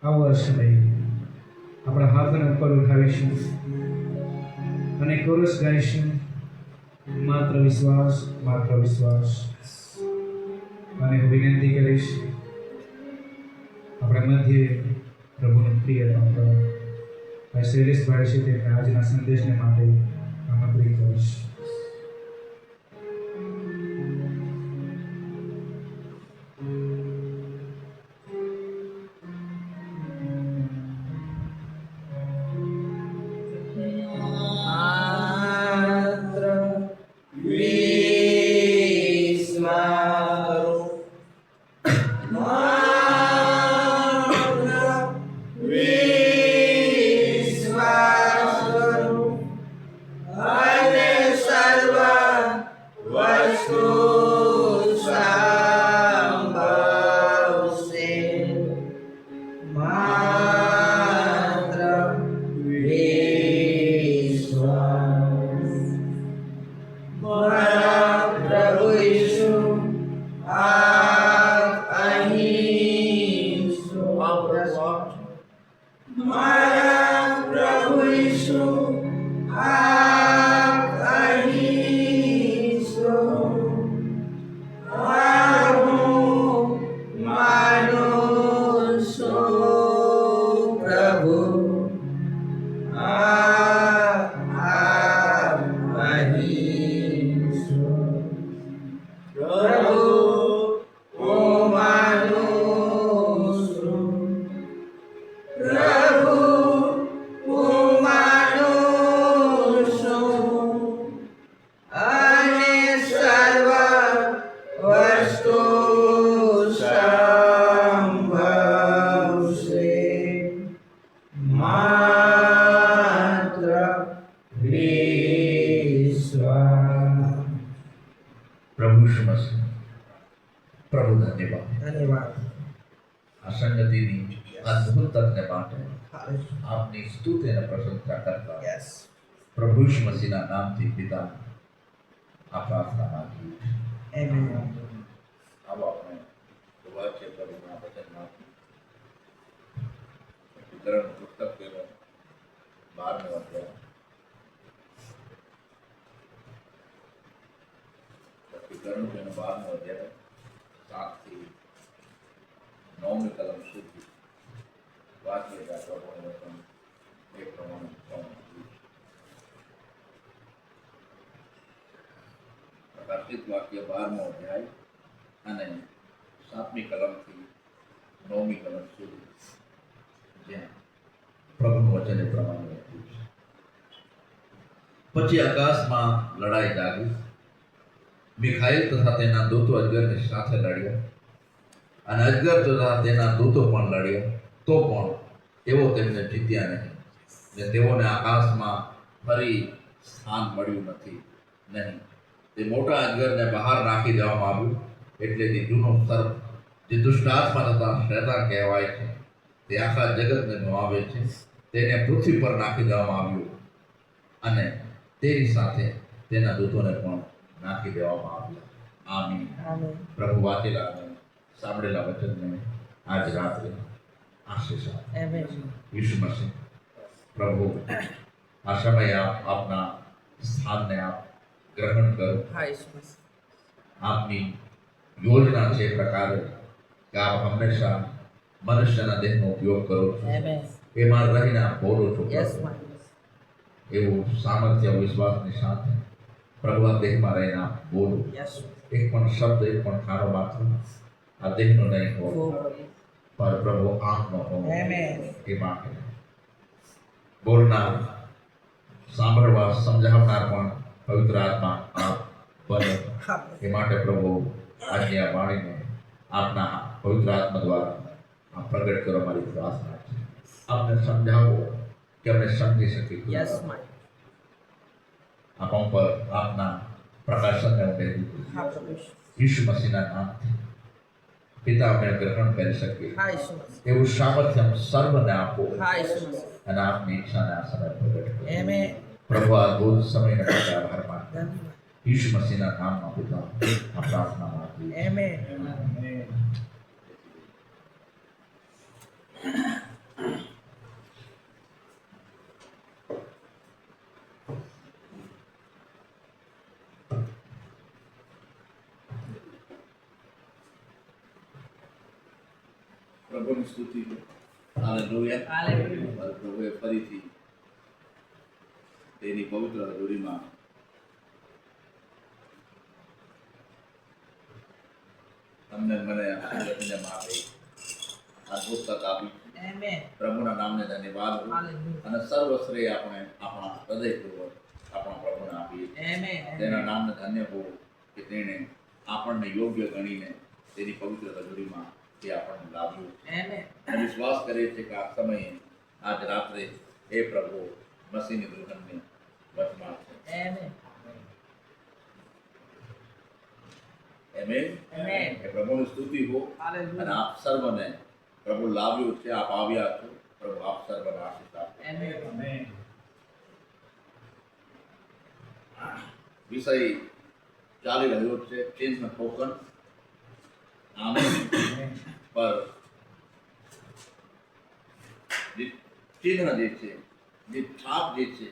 આવો સમય આપણા હાથને ઉપર ઉઠાવીશું અને કોરસ ગાઈશું, માત્ર વિશ્વાસ, માત્ર વિશ્વાસ. અને હું વિનંતી કરીશ આપણા મધ્યે પ્રભુનું પ્રિય પાત્ર ભાઈ શૈલેષભાઈ છે તેમને આજના સંદેશને માટે આમંત્રિત કરીશ. प्रभु श्री प्रभु धन्यवाद ધન્યવાદ. આ સંગતિની અદ્ભુત તકને માટે આપની સ્તુતિ અને પ્રશંસા કરતા પ્રભુ ઈસુ મસીહના નામથી પિતા આ પ્રાર્થના માંગી. આવો આપણે વાક્ય પ્રભુના વચનમાંથી વિતરણ પુસ્તક પેલો 12નો અધ્યાય વિતરણ પેલો 12નો અધ્યાય 7 થી 9 કલમ સુધી વાક્ય પ્રભુનું વચન એક પ્રમાણે પ્રકાશિત વાક્ય 12મો અધ્યાય અને 7મી કલમથી 9મી કલમ સુધી જ્યાં પ્રભુનું વચન એ પ્રમાણે લખ્યું છે. પછી આકાશમાં લડાઈ જાગી. મિખાઈલ તથા તેના દૂતો અજગરની સાથે લડ્યા અને અજગર તથા તેના દૂતો પણ લડ્યા, તો પણ તેઓ તેમને જીત્યા નહીં ને તેઓને આકાશમાં ફરી સ્થાન મળ્યું નહીં. તે મોટા અજગરને બહાર નાખી દેવામાં આવ્યું, એટલે તે જૂનો સર્પ જે દુષ્ટાત્મા તથા શૈતાન કહેવાય છે, તે આખા જગતને નવાવે છે, તેને પૃથ્વી પર નાખી દેવામાં આવ્યું અને તેની સાથે તેના દૂતોને પણ નાખી દેવામાં આવ્યા. આમીન. પ્રભુ વાંચેલા અને સાંભળેલા વચનને આજ રાત્રે આશીષ આપે. ઈસુ મસીહ પ્રભુ આ સમય આપના સ્થાનને આપ ગ્રહણ કરો. આપની યોજના છે એ પ્રકારે કે આપ હંમેશા મનુષ્યના દેહનો ઉપયોગ કરો છો, એમાં રહીને આપ બોલો છો. એવું સામર્થ્ય વિશ્વાસની સાથે પ્રભુ આ દેહમાં રહીને આપ બોલો. એક પણ શબ્દ, એક પણ ખાનો માત્ર આ દેહનો નહીં હોય, પર પ્રભુ આંખનો હોય. એ માટે બોલનાર, સાંભળવા, સમજાવનાર પણ પવિત્ર આત્મા આપ બને. એ માટે પ્રભુ આજની આ વાણીને આપના પવિત્ર આત્મા દ્વારા આપ પ્રગટ કરો. મારી પ્રાર્થના છે આપને સમજાવો કે અમે સમજી શકીએ. આપણા પર આપના પ્રકાશનને ઉમેરી ઈસુ મસીહના નામથી પિતા અમે ગ્રહણ કરી શકીએ એવું સામર્થ્ય સર્વને આપો અને આપની ઈચ્છાને આ સમય પ્રગટ કરો. પ્રભુ આ અદ્ભુત સમયને માટે આભાર માનતા ઈસુ મસીહના નામમાં પિતા આ પ્રાર્થના માંગીએ. પ્રભુની સ્તુતિ છે. હાલેલુયા. હાલેલુયા. મારા પ્રભુએ ફરીથી તેની પવિત્ર હજુરીમાં તમને મને આશીર્વાદને માટે અદ્ભુત તક આપી. આમેન. પ્રભુના નામને ધન્યવાદ હો. હાલેલુયા. અને સર્વ શ્રેય આપણે આપણા હૃદયપૂર્વક આપણા પ્રભુને આપીએ. આમેન. તેના નામને ધન્ય હો કે તેણે આપણને યોગ્ય ગણીને તેની પવિત્ર હજુરીમાં તે આપણને લાવ્યું. આમેન. અને વિશ્વાસ કરીએ છીએ કે આ સમયે આજ રાત્રે એ પ્રભુ મસીહની દુલ્હનની વચમાં છે. આમેન. આમેન. આમેન. એ પ્રભુની સ્તુતિ હો. અને હાલેલુયા. આપ સર્વને પ્રભુ લાવ્યું છે, આપ આવ્યા છો. પ્રભુ આપ સર્વને આશીષ આપે. આમેન. વિષય ચાલી રહ્યો છે ચિહ્ન ટોકન. આમેન. પર જે ચિહ્ન જે છે, જે છાપ જે છે,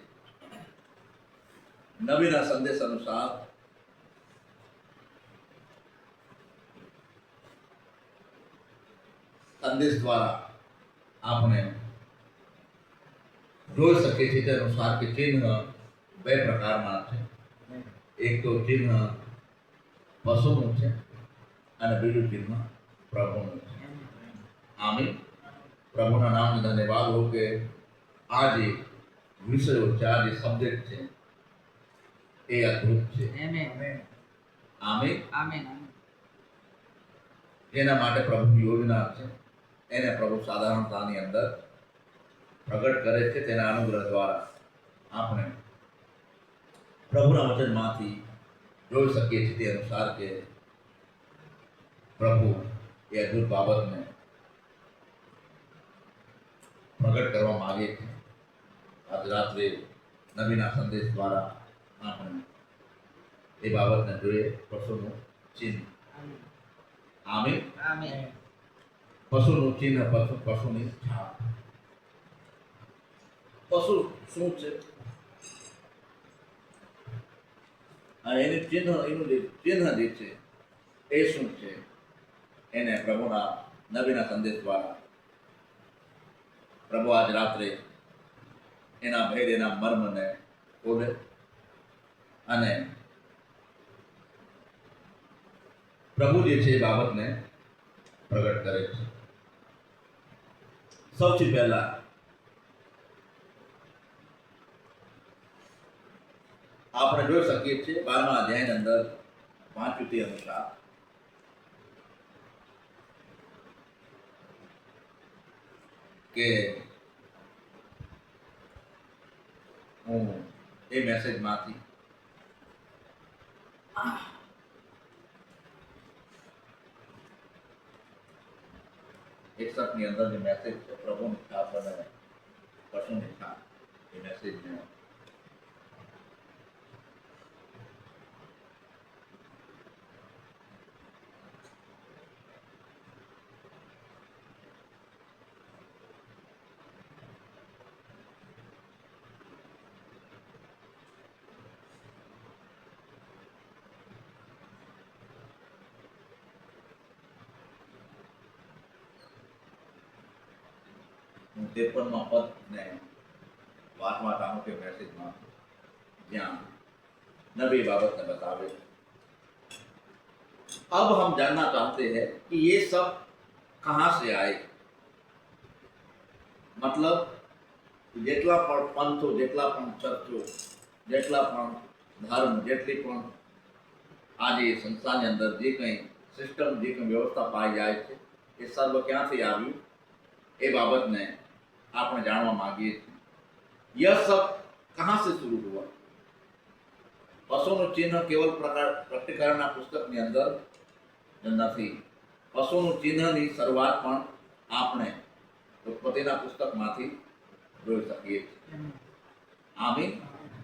નવીના સંદેશ અનુસાર સંદેશ દ્વારા આપણે જોઈ શકીએ છીએ તે અનુસાર કે ચિહ્ન બે પ્રકારના છે. એક તો ચિહ્ન પશુનું છે અને બીજું ચિહ્ન પ્રભુનું છે. આમીન. પ્રભુના નામને ધન્યવાદ હો કે આ જે વિષયો છે, આ જે સબ્જેક્ટ છે એ અદ્ભુત છે. આમેન. આમીન. આમેન. જેના માટે પ્રભુની યોજના છે એને પ્રભુ સાધારણતાની અંદર પ્રગટ કરે છે. તેના અનુગ્રહ દ્વારા આપણે પ્રભુના વચનમાંથી જોઈ શકીએ છીએ તે અનુસાર કે પ્રભુ એ અદ્ભુત બાબતને પ્રગટ કરવા માગે છે. આજ રાત્રે નવીના સંદેશ દ્વારા આપણે એ બાબતને જોઈએ. પશુનું ચિહ્ન. આમીન. આમેન. પશુનું ચિહ્ન, પશુની છાપ. પશુ શું છે અને એનું ચિહ્ન, એનું જે ચિહ્ન જે છે એ શું છે એને પ્રભુના નવીના સંદેશ દ્વારા પ્રભુ આજ રાત્રે એના ભેદ, એના મર્મને ખોલે અને પ્રભુ જે છે એ બાબતને પ્રગટ કરે છે. સૌથી પહેલા આપણે જોઈ શકીએ છીએ 12મા અધ્યાયની અંદર 5 અનુસાર કે હું એ મેસેજમાંથી એકસઠની અંદર જે મેસેજ છે પ્રભુની છાપ અને પશુની છાપ, એ મેસેજને હું 53મા પદને વાંચવા ચાહું કે મેસેજમાં જ્યાં नबी बाबत ने बतावे। अब हम जानना चाहते हैं कि ये सब कहाँ से आए, मतलब જેટલા પણ પંથો, જેટલા પણ ચર્ચો, જેટલા પણ ધર્મ, જેટલી પણ આજે સંસ્થાની અંદર જે કંઈ સિસ્ટમ, જે કંઈ વ્યવસ્થા પાઈ જાય છે એ સર્વ ક્યાંથી આવ્યું એ બાબતને આપણે જાણવા માંગીએ છીએ। यह सब कहाँ से शुरू हुआ? પશુનું ચિહ્ન કેવલ પ્રકટીકરણના પુસ્તકની અંદર નથી। પશુનું ચિહ્નની શરૂઆત પણ આપણે ઉત્પત્તિના પુસ્તકમાંથી જોઈ શકીએ છીએ। આમીન।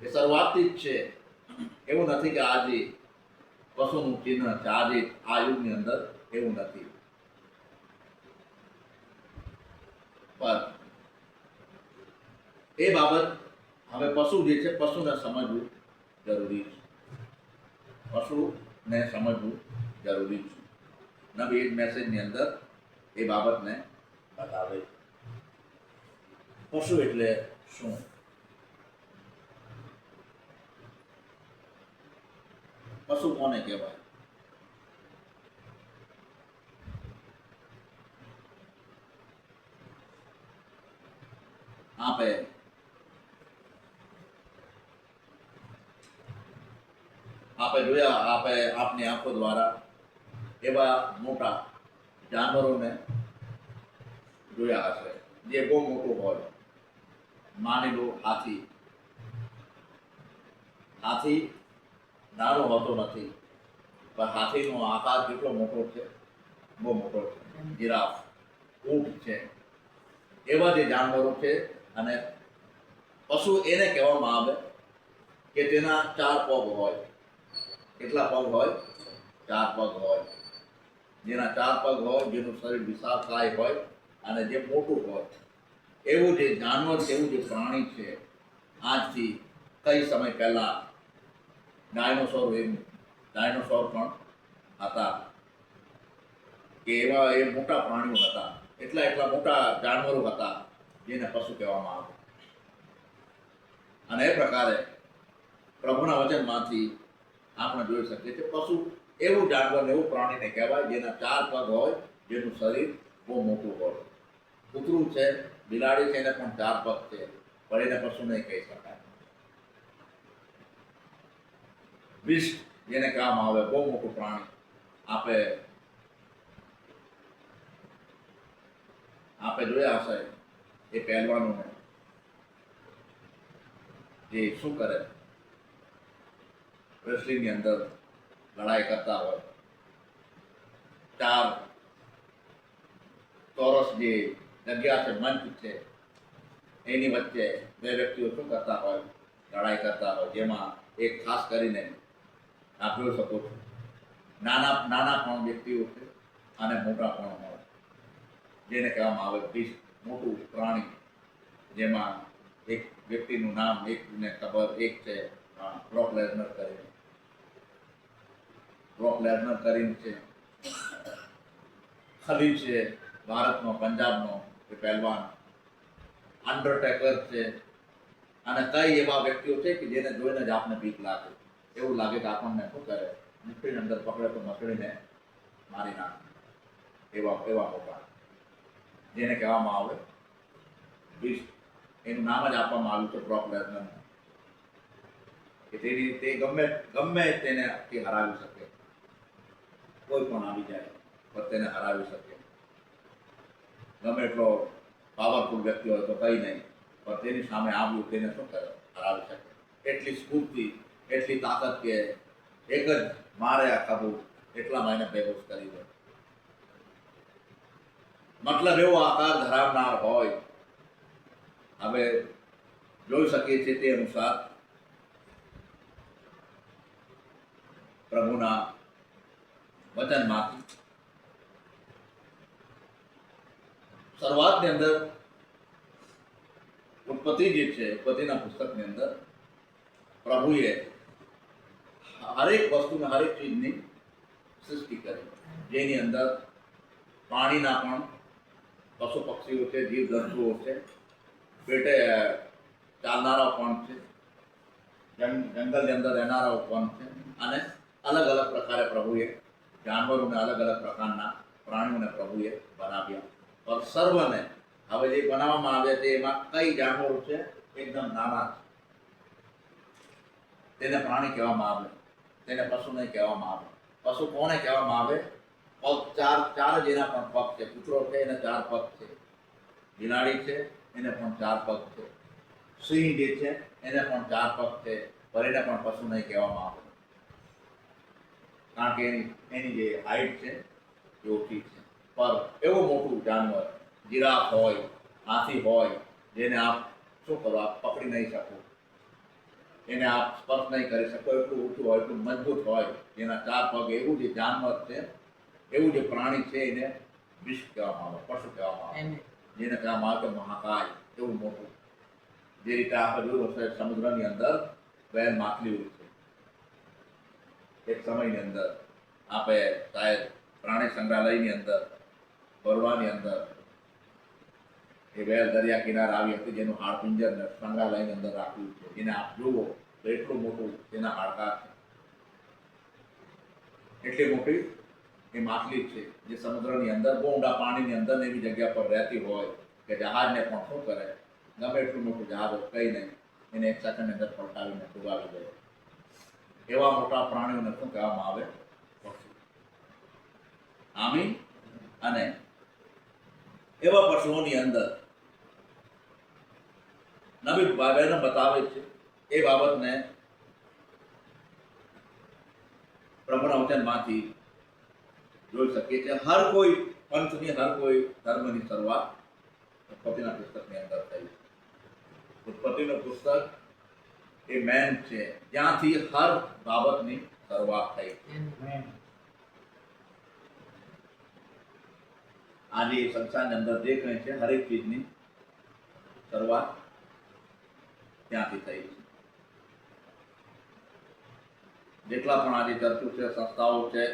એ શરૂઆતથી જ છે, એવું નથી કે આજે પશુનું ચિહ્ન છે, આજે આ યુગની અંદર એવું નથી, પણ એ બાબત હવે પશુ જે છે, પશુને સમજવું જરૂરી છે, પશુને સમજવું જરૂરી છે। નબી એક મેસેજની અંદર એ બાબતને પશુ એટલે શું? પશુ કોને કહેવાય? આપે જોયા, આપની આંખો દ્વારા એવા મોટા જાનવરોને જોયા હશે જે બહુ મોટું હોય. માની લો હાથી. હાથી નાનો હોતો નથી, પણ હાથીનો આકાર કેટલો મોટો છે, બહુ મોટો છે. જીરાફ, ઊંટ છે, એવા જે જાનવરો છે. અને પશુ એને કહેવામાં આવે કે તેના 4 પગ હોય. કેટલા પગ હોય? 4 પગ હોય. જેના 4 પગ હોય, જેનું શરીર વિશાળકાય હોય અને જે મોટું હોય, એવું જે જાનવર છે, એવું જે પ્રાણી છે. આજથી કઈ સમય પહેલા ડાયનોસોર પણ હતા, કે એવા એ મોટા પ્રાણીઓ હતા. એટલા મોટા જાનવરો હતા જેને પશુ કહેવામાં આવે. અને એ પ્રકારે પ્રભુના વચનમાંથી આપણે જોઈ શકીએ કે પશુ એવું જાનવર, એવું પ્રાણીને કહેવાય જેના 4 પગ હોય, જેનું શરીર બહુ મોટું હોય. કૂતરું છે, બિલાડી છે, એને પણ 4 પગ છે, પણ એને પશુ નહીં કહી શકાય. બિસ્ટ જેને કહેવામાં આવે, બહુ મોટું પ્રાણી. આપે જોયા હશે એ પહેલવાનોને જે શું કરે, રેસલિંગની અંદર લડાઈ કરતા હોય. 4 ચોરસ જે જગ્યા છે, મંચ છે, એની વચ્ચે 2 વ્યક્તિઓ શું કરતા હોય? લડાઈ કરતા હોય. જેમાં એક ખાસ કરીને આપ જોઈ શકો છો, નાના પણ વ્યક્તિઓ છે અને મોટા પણ હોય, જેને કહેવામાં આવે બિસ્ટ, મોટું પ્રાણી. જેમાં એક વ્યક્તિનું નામ એકને ખબર, એક છે બ્રોક લેઝનર કરીને છે. ખલીલ છે, ભારતનો, પંજાબનો એ પહેલવાન. અંડરટેકર છે. અને કઈ એવા વ્યક્તિઓ છે કે જેને જોઈને જ આપને બીક લાગે, એવું લાગે કે આપણને શું કરે, મુઠ્ઠીની અંદર પકડે તો મસળીને મારી નાખે. એવા મોટા, જેને કહેવામાં આવે બિસ્ટ. એનું નામ જ આપવામાં આવ્યું છે બ્રોક લેઝનર, કે તે ગમે તેને હરાવી શકે. કોઈ પણ આવી જાય પણ તેને હરાવી શકે. ગમે એટલો પાવરફુલ વ્યક્તિ હોય તો કંઈ નહીં, પણ તેની સામે આવ્યું તેને શું કરે, હરાવી શકે. એટલી સ્ફૂર્તિ, એટલી તાકાત કે એક જ મારે આ કરવું, એટલામાં એને બેહોશ કરી દે. મતલબ એવો આકાર ધરાવનાર હોય. હવે જોઈ શકીએ છીએ તે અનુસાર પ્રભુના વચનમાંથી શરૂઆતની અંદર ઉત્પત્તિ જે છે, ઉત્પત્તિના પુસ્તકની અંદર પ્રભુએ હરેક વસ્તુને, હરેક ચીજની સૃષ્ટિ કરી, જેની અંદર પાણીના પણ પશુ પક્ષીઓ છે, જીવ જંતુઓ છે, પેટે ચાલનારાઓ પણ છે, જંગલની અંદર રહેનારાઓ પણ છે. અને અલગ અલગ પ્રકારે પ્રભુએ જાનવરોને, અલગ અલગ પ્રકારના પ્રાણીઓને પ્રભુએ બનાવ્યા. પણ સર્વને હવે જે બનાવવામાં આવ્યા છે એમાં કઈ જાનવરો છે એકદમ નાના છે, તેને પ્રાણી કહેવામાં આવે, તેને પશુ નહીં કહેવામાં આવે. પશુ કોને કહેવામાં આવે? પગ 4 જેના પણ પગ છે. કૂતરો છે, એને 4 પગ છે. બિલાડી છે, એને પણ 4 પગ છે. સિંહ જે છે એને પણ 4 પગ છે, પણ એને પણ પશુ નહીં કહેવામાં આવે, કારણ કે એની જે હાઈટ છે એ ઓછી છે. પર એવું મોટું જાનવર, જીરાફ હોય, હાથી હોય, જેને આપ શું કરો, આપ પકડી નહીં શકો, એને આપ સ્પર્શ નહીં કરી શકો, એટલું ઊંચું હોય, એટલું મજબૂત હોય, જેના 4 પગ, એવું જે જાનવર છે, એવું જે પ્રાણી છે, એને વિશ્વ કહેવામાં આવે, પશુ કહેવામાં આવે. જેને કહેવામાં આવે કે મહાકાય, એવું મોટું. જે રીતે આપણે જોયું હશે સમુદ્રની અંદર વેલ માછલીઓ છે. એક સમયની અંદર આપણે શાયદ પ્રાણી સંગ્રહાલયની અંદર, બરોડાની અંદર એ વેલ દરિયા કિનારે આવી હતી, જેનું હાડપિંજર સંગ્રહાલયની અંદર રાખ્યું છે. જેને આપ જુઓ તો એટલું મોટું તેના હાડકા છે, એટલી મોટી એ માછલી છે જે સમુદ્રની અંદર બહુ ઊંડા પાણીની અંદર ને એવી જગ્યા પર રહેતી હોય કે જહાજને પણ શું કરે, ગમે એટલું મોટું જહાજ હોય કંઈ નહીં, એને એક સેકન્ડની અંદર પલટાવીને ડૂબાવી દે. એવા મોટા પ્રાણીઓને શું કહેવામાં આવે? પશુ. આમી અને એવા પશુઓની અંદર નબી બહેનો બતાવે છે એ બાબતને પ્રભુના વચનમાંથી જોઈ શકીએ છીએ. હર કોઈ પંથની, હર કોઈ ધર્મની શરૂઆત ઉત્પત્તિના પુસ્તકની અંદર થઈ. ઉત્પત્તિનું પુસ્તક એ મેન છે જ્યાંથી હર બાબતની શરૂઆત થઈ. આજે સંસારની અંદર જે કંઈ છે હરેક ચીજની શરૂઆત ત્યાંથી થઈ છે. જેટલા પણ આજે ચર્ચો છે, સંસ્થાઓ છે,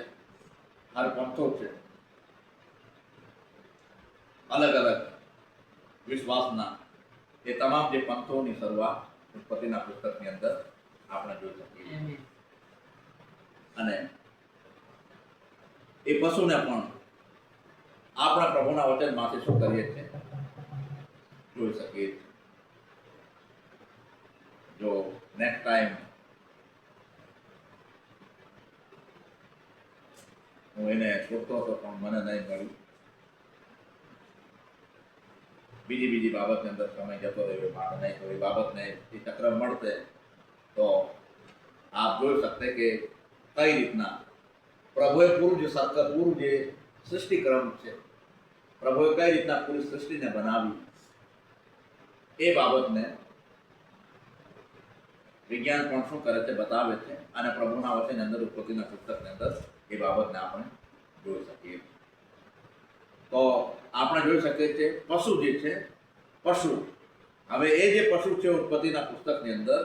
હર પંથો છે, અલગ અલગ વિશ્વાસના, એ તમામ જે પંથોની શરૂઆત ઉત્પત્તિના પુસ્તકની અંદર આપણે જોઈ શકીએ. અને એ પશુને પણ આપણા પ્રભુના વચનમાંથી શું કરીએ છીએ? જોઈ શકીએ છીએ. જો નેક્સ્ટ ટાઈમ હું એને શોધતો હતો પણ મને નહીં મળ્યું. બીજી બાબતની અંદર સમય જતો રહ્યો માટે નહીં, તો એ બાબતને એ ચક્ર મળશે તો આપ જોઈ શકતે કે કઈ રીતના પ્રભુએ પૂરું જે સૃષ્ટિક્રમ છે, પ્રભુએ કઈ રીતના પૂરી સૃષ્ટિને બનાવી, એ બાબતને વિજ્ઞાન પણ શું કરે છે? બતાવે છે. અને પ્રભુના વચનની અંદર, ઉત્પત્તિના પુસ્તકની અંદર એ બાબતને આપણે જોઈ શકીએ. તો આપણે જોઈ શકીએ છીએ પશુ જે છે, પશુ, હવે એ જે પશુ છે ઉત્પત્તિના પુસ્તકની અંદર,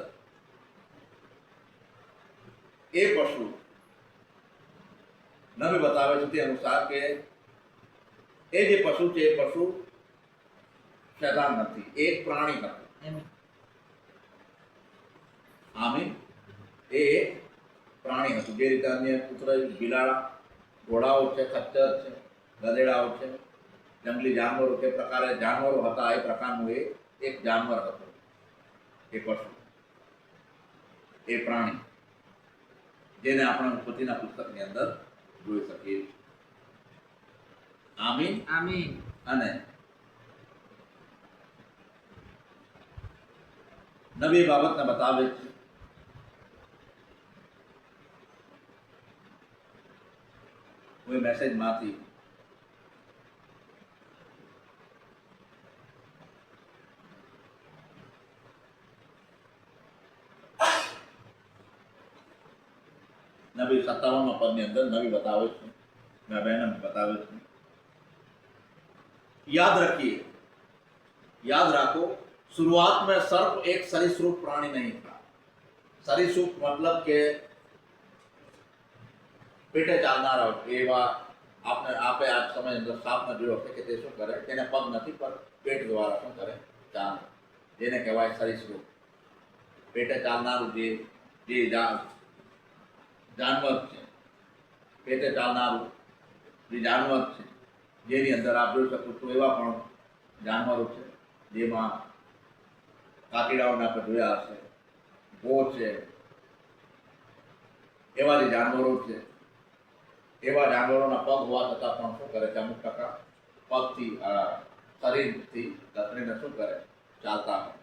એ પશુ નબી બતાવે છે તે અનુસાર કે એ જે પશુ છે એ પશુ શૈતાન નથી, એક પ્રાણી હતું. આમીન. એ એક પ્રાણી હતું. જે રીતે અન્ય કૂતરા, બિલાડા, ઘોડાઓ છે, ખચ્ચર છે, ગધેડાઓ છે, જંગલી જાનવરો, તે પ્રકારે જાનવરો હતા, એ પ્રકારનું એ એક જાનવર હતું. એ પશુ, એ પ્રાણી, જેને આપણે ઉત્પત્તિના પુસ્તકની અંદર જોઈ શકીએ. આમીન. આમીન. અને નવી બાબતને બતાવે છે. કોઈ મેસેજમાંથી નબી 57 પદની અંદર નબી બતાવે છે, મેં બહેન બતાવે છે, याद रखो शुरुआत में सर्प एक सरीसृप प्राणी नहीं था. सरीसृप मतलब के પેટે ચાલનારા એવા આપે આજ સમય અંદર સાપને જોયો હશે કે તે શું કરે? તેને પગ નથી પણ પેટ દ્વારા શું કરે? ચાલે. જેને કહેવાય સરીસૃપ. પેટે ચાલનારું જે જાનવર છે, પેટે ચાલનારું જે જાનવર છે, જેની અંદર આપ જોઈ શકો છો એવા પણ જાનવરો છે જેમાં કાકીડાઓને આપણે જોયા હશે, ગો છે, એવા જે જાનવરો છે, એવા જાનવરોના પગ હોવા છતાં પણ શું કરે છે? અમુક ટકા પગથી, શરીરથી લથડીને શું કરે? ચાલતા હોય.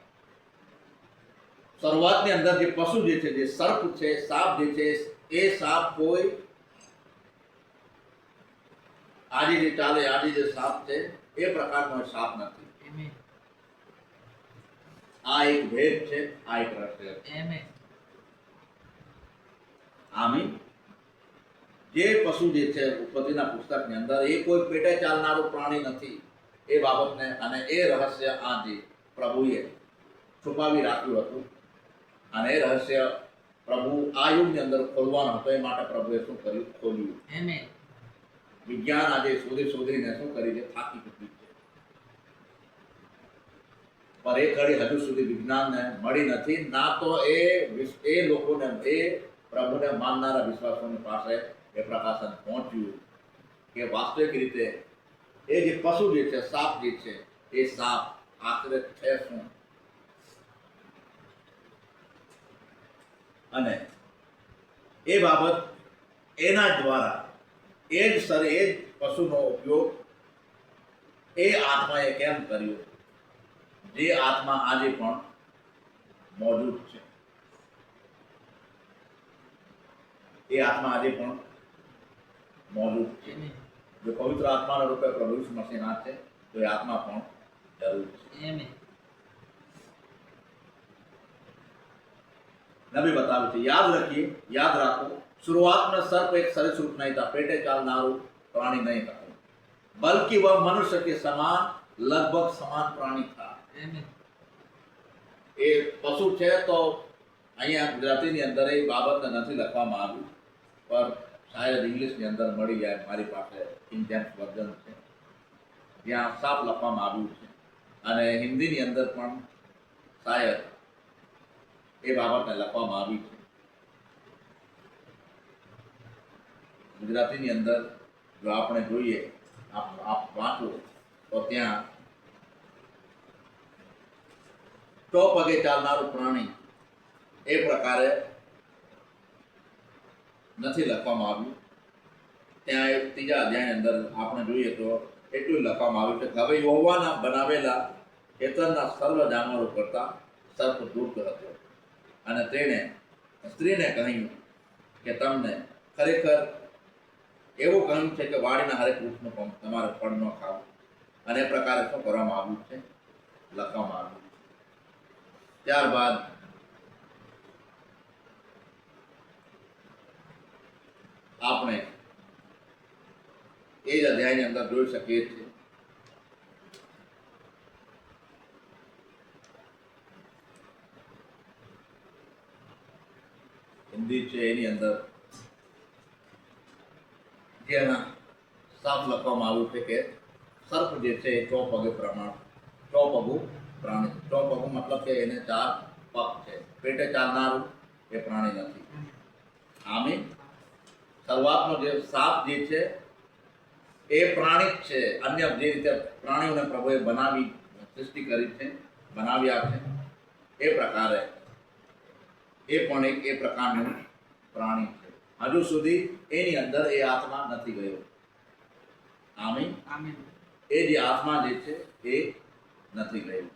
શરૂઆતની અંદર જે પશુ જે છે, જે સર્પ છે, સાપ જે છે, એ સાપ કોઈ આજે જે ચાલે, આજે જે સાપ છે એ પ્રકારનો સાપ નથી. આ એક ભેદ છે, આ એક રહસ્ય છે. આમીન. જે પશુ જે છે ઉત્પત્તિના પુસ્તકની અંદર, એ કોઈ પેટે ચાલનારું પ્રાણી નથી. એ બાબતને અને એ રહસ્ય આજે પ્રભુએ છુપાવી રાખ્યું હતું. અને એ રહસ્ય પ્રભુ આ યુગની અંદર ખોલવાનો હતો. એ માટે પ્રભુએ શું કર્યું? ખોલ્યું. વિજ્ઞાન આજે શોધીને શું કરી છે? થાકી ચૂક્યું છે. પણ એ કડી હજુ સુધી વિજ્ઞાનને મળી નથી. ના તો એ લોકોને, એ પ્રભુને માનનારા વિશ્વાસોની પાસે એ પ્રકાશન પહોંચ્યું કે વાસ્તવિક રીતે એ જે પશુ જે છે, સાપ જે છે, એ સાપ આખરે છે શું, અને એ બાબત એના દ્વારા એ જ પશુનો ઉપયોગ એ આત્માએ કેમ કર્યો, જે આત્મા આજે પણ મોજૂદ છે. એ આત્મા આજે પણ મોજૂદ છે. જો પવિત્ર આત્માના રૂપે પ્રભુ ઈસુ મસીહના છે, તો એ આત્મા પણ જરૂર છે. નબી બતાવે છે, યાદ રાખો, शुरुआत में सर्प एक सरीसृप नहीं था, पेटे चालनारू प्राणी नहीं था, बल्कि वह मनुष्य के समान लगभग समान प्राणी था. એ પશુ છે તો અહીંયા ગુજરાતીની અંદર એ બાબતને નથી લખવામાં આવ્યું, પણ શાયદ ઇંગ્લિશની અંદર મળી જાય. મારી પાસે કિંગ જેમ્સ વર્ઝન છે, જ્યાં સાપ લખવામાં આવ્યું છે, અને હિન્દીની અંદર પણ શાયદ એ બાબતને લખવામાં આવી છે. ગુજરાતીની અંદર જો આપણે જોઈએ, આપ વાંચો તો ત્યાં ચોપગે ચાલનારું પ્રાણી એ પ્રકારે નથી લખવામાં આવ્યું. ત્યાં એક ત્રીજા અધ્યાયની અંદર આપણે જોઈએ તો એટલું લખવામાં આવ્યું છે કે હવે યહોવાના બનાવેલા ખેતરના સર્વ જાનવરો કરતા સર્પ દુર્ગ હતો, અને તેણે સ્ત્રીને કહ્યું કે તમને ખરેખર એવું કહ્યું છે કે વાડીના હરેક વૃક્ષનું પણ તમારે ફળ ન ખાવું. અને એ પ્રકારે શું કરવામાં આવ્યું છે, લખવામાં આવ્યું. ત્યારબાદ આપણે એ જ અધ્યાયની અંદર જોઈ શકીએ છીએ હિન્દી છે એની અંદર જેના સાફ લખવામાં આવ્યું છે કે સર્પ જે છે એ ચોપગું પ્રાણી. ચોપગું મતલબ કે એને 4 પગ છે, પેટે ચાલનારું એ પ્રાણી નથી. આમી શરૂઆતનો જે સાપ જે છે એ પ્રાણી જ છે. અન્ય જે રીતે પ્રાણીઓને પ્રભુએ સૃષ્ટિ કરી છે, બનાવ્યા છે, એ પ્રકારે એ પણ એ પ્રકારનું પ્રાણી છે. હજુ સુધી એની અંદર એ આત્મા નથી ગયો. આમીન. એ જે આત્મા જે છે એ નથી ગયું.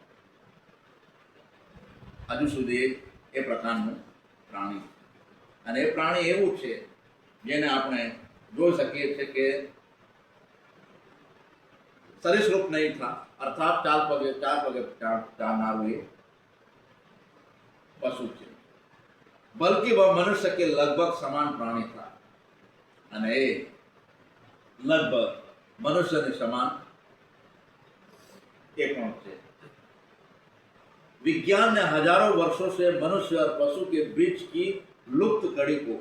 હજુ સુધી એ પ્રકારનું પ્રાણી છે. અને એ પ્રાણી એવું છે જેને આપણે જોઈ શકીએ છીએ કે સરીસૃપ નહીં था, अर्थात 4 પગે ચાલનારું એ પશુ છે, बल्कि वह मनुष्य के लगभग समान प्राणी था. અને એ लगभग मनुष्य समान એ પણ છે. विज्ञान ने हजारों वर्षों से मनुष्य और पशु के बीच की लुप्त कड़ी को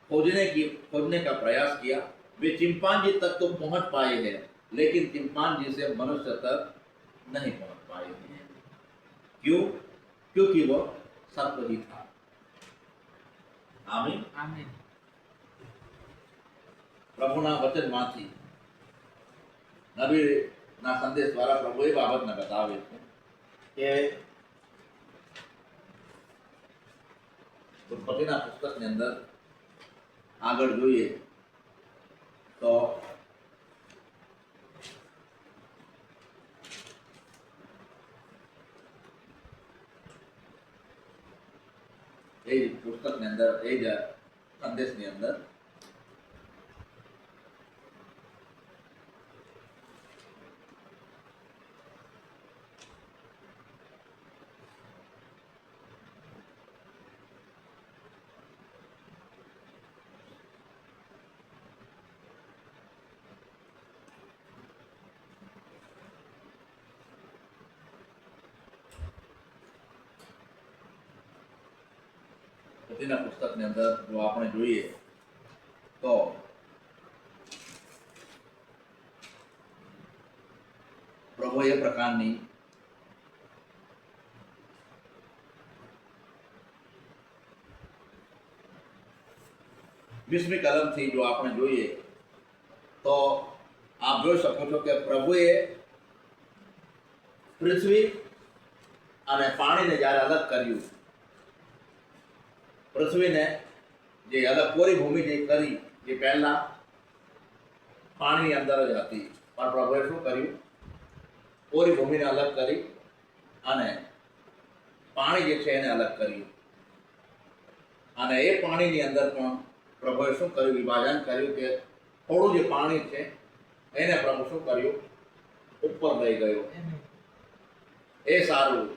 खोजने का प्रयास किया. वे चिंपांजी तक तो पहुंच पाए हैं, लेकिन चिंपांजी से मनुष्य तक नहीं पहुंच पाए हैं. क्यों? क्योंकि वह सर्प ही था. आमीन. પ્રભુના વચનમાંથી નબીના સંદેશ દ્વારા પ્રભુ એ બાબતને બતાવે છે કે ઉત્પત્તિના પુસ્તકની અંદર આગળ જોઈએ તો એ જ પુસ્તકની અંદર, એ જ સંદેશની અંદર ઉત્પત્તિના પુસ્તકની અંદર જો આપણે જોઈએ તો પ્રભુ એ પ્રકારની 20મી કલમથી જો આપણે જોઈએ તો આપ જોઈ શકો છો કે પ્રભુએ પૃથ્વી અને પાણીને જ્યારે અલગ કર્યું, પૃથ્વીને જે અલગ કોરી ભૂમિ જે કરી, જે પહેલા પાણીની અંદર જ હતી, પણ પ્રભુએ શું કર્યું, કોરી ભૂમિને અલગ કરી અને પાણી જે છે એને અલગ કર્યું. અને એ પાણીની અંદર પણ પ્રભુએ શું કર્યું, વિભાજન કર્યું કે થોડું જે પાણી છે એને પ્રભુ શું કર્યું, ઉપર લઈ ગયો. એ સારું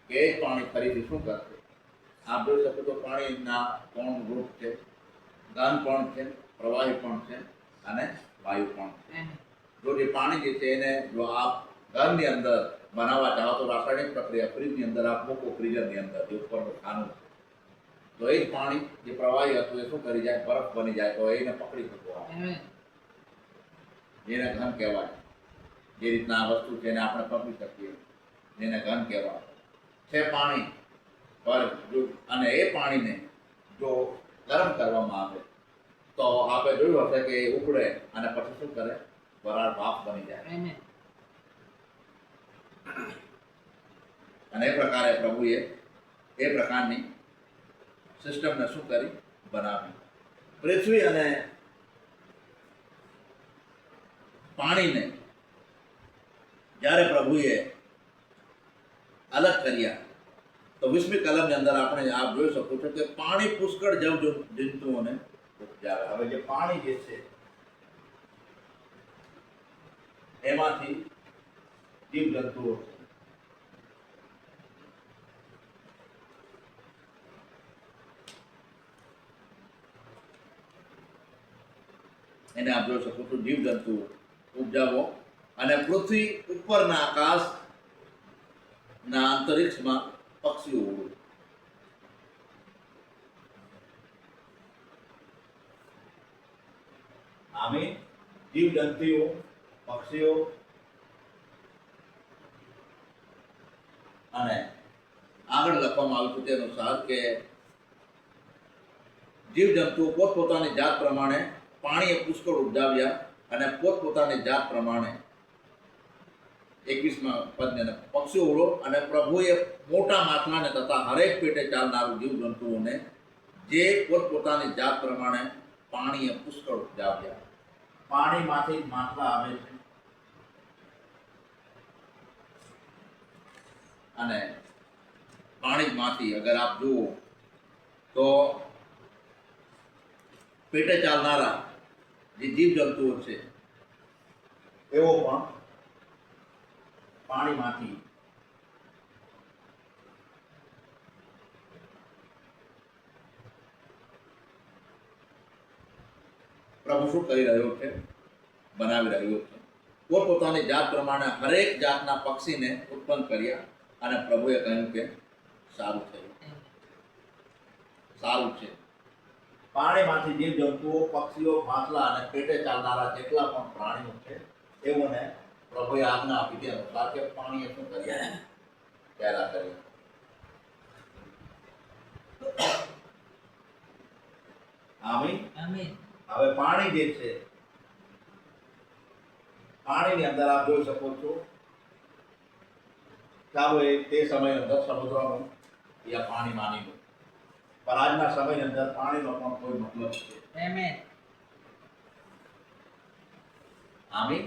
કે એ જ પાણી ફરીથી શું કરશે. આપ જોઈ શકો તો પાણીના ત્રણ ગ્રુપ છે, ઘન પણ છે, પ્રવાહી પણ છે અને વાયુ પણ છે. જો જે પાણી જે છે એને જો આપ ઘરની અંદર બનાવવા ચાહો તો રાસાયણિક પ્રક્રિયા ફ્રીજની અંદર આપ મૂકો, ફ્રીઝરની અંદર જે ઉપરનું ખાનું, તો એ જ પાણી જે પ્રવાહી હતું એ શું કરી જાય, બરફ બની જાય, તો એને પકડી શકો આપ. જેને ઘન કહેવાય, જે રીતના આ વસ્તુ છે એને આપણે પકડી શકીએ, જેને ઘન કહેવાય છે પાણી. પર જો અને એ પાણીને જો ગરમ કરવામાં આવે તો આપણે જોયું હશે કે એ ઉકળે અને પછી શું કરે, વરાળ ભાપ બની જાય. અને એ પ્રકારે પ્રભુએ એ પ્રકારની સિસ્ટમને શું કરી, બનાવી. પૃથ્વી અને પાણીને જ્યારે પ્રભુએ અલગ કર્યા તો 20મી કલમની અંદર આપણે આપ જોઈ શકો છો કે પાણી પુષ્કળ જંતુઓને ઉપજાવે. હવે જે પાણી જે છે એમાંથી જીવ જંતુઓ છે. એને આપ જોઈ શકો છો, જીવ જંતુઓ ઉપજાવો અને પૃથ્વી ઉપરના આકાશ ના અંતરિક્ષમાં પક્ષીઓ ઉડે. આમે જીવ જંતુઓ, પક્ષીઓ અને આગળ લખવામાં આવ્યું છે તે અનુસાર કે જીવ જંતુઓ પોતપોતાની જાત પ્રમાણે પાણીએ પુષ્કળ ઉપજાવ્યા અને પોતપોતાની જાત પ્રમાણે 21મા પદને પક્ષીઓ ઉડો અને પ્રભુએ મોટા માછલાને તથા હરેક પેટે ચાલનારું જીવ જંતુઓને જે પોતપોતાની જાત પ્રમાણે પાણીએ પુષ્કળ ઉપજાવ્યા. પાણીમાંથી જ માછલા આવે છે અને પાણીમાંથી અગર આપ જુઓ તો પેટે ચાલનારા જે જીવ જંતુઓ છે એવો પણ પાણીમાંથી પ્રભુ શું કરી રહ્યો છે, બનાવી રહ્યો છે. પોતપોતાની જાત પ્રમાણે હરેક જાતના પક્ષીને ઉત્પન્ન કર્યા અને પ્રભુએ કહ્યું કે સારું થયું, સારું છે. પાણીમાંથી જીવ જંતુઓ, પક્ષીઓ, માછલા અને પેટે ચાલનારા જેટલા પણ પ્રાણીઓ છે એઓને પ્રભુએ આજ્ઞા આપી તે અનુસાર કે પાણીએ શું કર્યા, પેદા કર્યા. આમીન. હવે પાણી જે છે, પાણીની અંદર આપ જોઈ શકો છો, ચાલો એ તે સમય અંદર સમુદ્રનું યા પાણી માની લો, પણ આજના સમયની અંદર પાણીનો પણ કોઈ મતલબ છે. આમીન.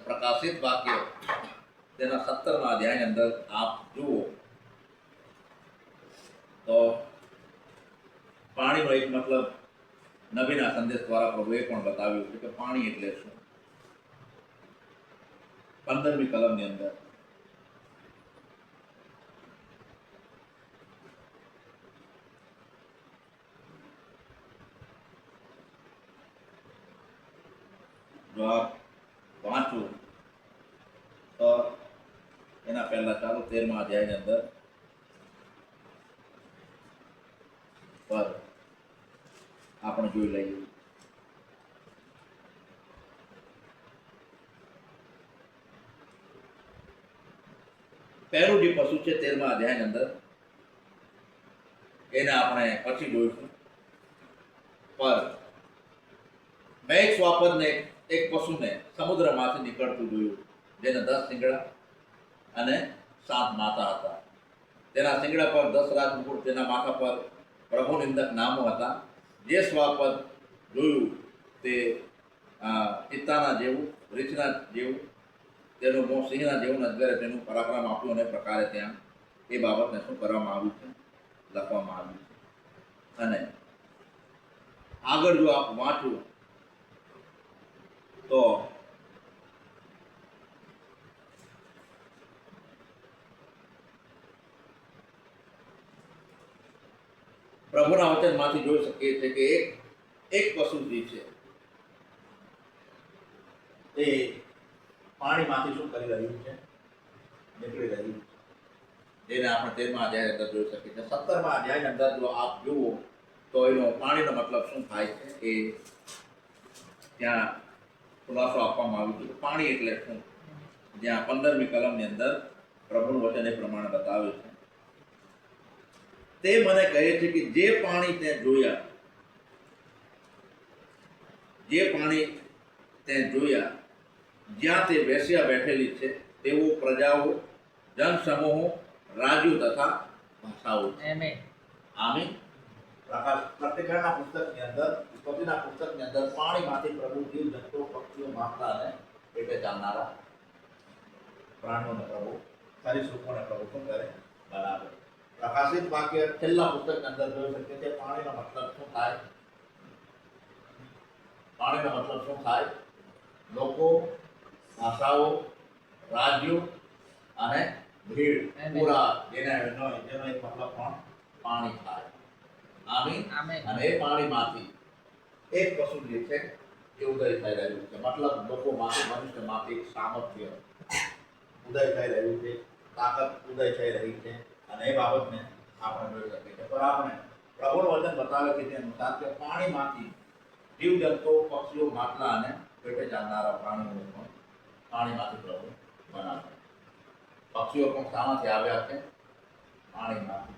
પ્રકાશિત વાક્ય તેના 17મા અધ્યાયની અંદર આપ જુઓ તો પાણીનો એક મતલબ નબીના સંદેશ દ્વારા પ્રભુએ પણ બતાવ્યું છે કે પાણી એટલે શું. 15મી કલમની અંદર જો આપ વાંચો તો એના પહેલા ચાલો 13મા અધ્યાયની અંદર પર આપણે જોઈ લઈએ. પહેલું જે પશુ છે 13મા અધ્યાયની અંદર એને આપણે પછી જોઈશું, પર મેં એક સ્વાપદને એક પશુને સમુદ્રમાંથી નીકળતું જોયું, જેને 10 શિંગડા અને 7 માથા હતા. તેના શિંગડા પર 10 રાજમુકુટ, તેના માથા પર પ્રભુ નિંદક નામો હતા. જે સ્વાપદ જોયું તે ચિત્તાના જેવું, રીછના જેવું, તેનું મોં સિંહના જેવું, અજગરે તેનું પરાક્રમ આપ્યું અને પ્રકારે ત્યાં એ બાબતને શું કરવામાં આવ્યું છે, લખવામાં આવ્યું છે. અને આગળ જો આપ વાંચો તો પ્રભુના વચનમાંથી જોઈ શકીએ છીએ કે એક પશુ જે છે એ પાણીમાંથી શું કરી રહ્યું છે, નીકળી રહ્યું છે. જેને આપણે 13મા અધ્યાય અંદર જોઈ શકીએ છીએ. 17મા અધ્યાયની અંદર જો આપ જુઓ તો એનો પાણીનો મતલબ શું થાય છે એ ત્યાં ખુલાસો આપવામાં આવ્યો છે. પાણી એટલે શું, જ્યાં 15મી કલમની અંદર પ્રભુનું વચન એ પ્રમાણે બતાવે છે. તે મને કહે છે કે જે પાણી તે જોયા, જે પાણી તે જોયા, જ્યાં તે વેશ્યા બેઠેલી છે, તેઓ પ્રજાઓ, જનસમૂહો, રાજ્યો તથા ભાષાઓ છે. આમીન. પ્રકટીકરણના પુસ્તકની અંદર, ઉત્પત્તિના પુસ્તકની અંદર પાણીમાંથી પ્રભુ જીવ જંતુઓ, પક્ષીઓ, માખલા અને પેટે ચાલનારા પ્રાણીઓને પ્રભુ, સરીસૃપોને પ્રભુ શું કરે, બનાવે. પ્રકાશિત વાક્ય છેલ્લા પુસ્તકની અંદર જોઈ શકીએ છીએ. પાણીનો મતલબ શું થાય? પાણીનો મતલબ શું થાય? લોકો, ભાષાઓ, રાજ્યો અને ભીડ, પૂરા, જેનો એક મતલબ પણ પાણી થાય. આમીન. અને એ પાણીમાંથી એક પશુ જે છે એ ઉદય થઈ રહ્યું છે. મતલબ લોકોમાંથી, મનુષ્યમાંથી એક સામર્થ્ય ઉદય થઈ રહ્યું છે, તાકાત ઉદય થઈ રહી છે. અને એ બાબતને આપણે જોઈ શકીએ છીએ. પણ આપણે પ્રભુનું વચન બતાવે છે તે અનુસાર કે પાણીમાંથી જીવજંતુઓ, પક્ષીઓ, માટલા અને પેટે ચાલનારા પ્રાણીઓને પણ પાણીમાંથી પ્રભુ બનાવે. પક્ષીઓ પણ શામાંથી આવ્યા છે? પાણીમાંથી.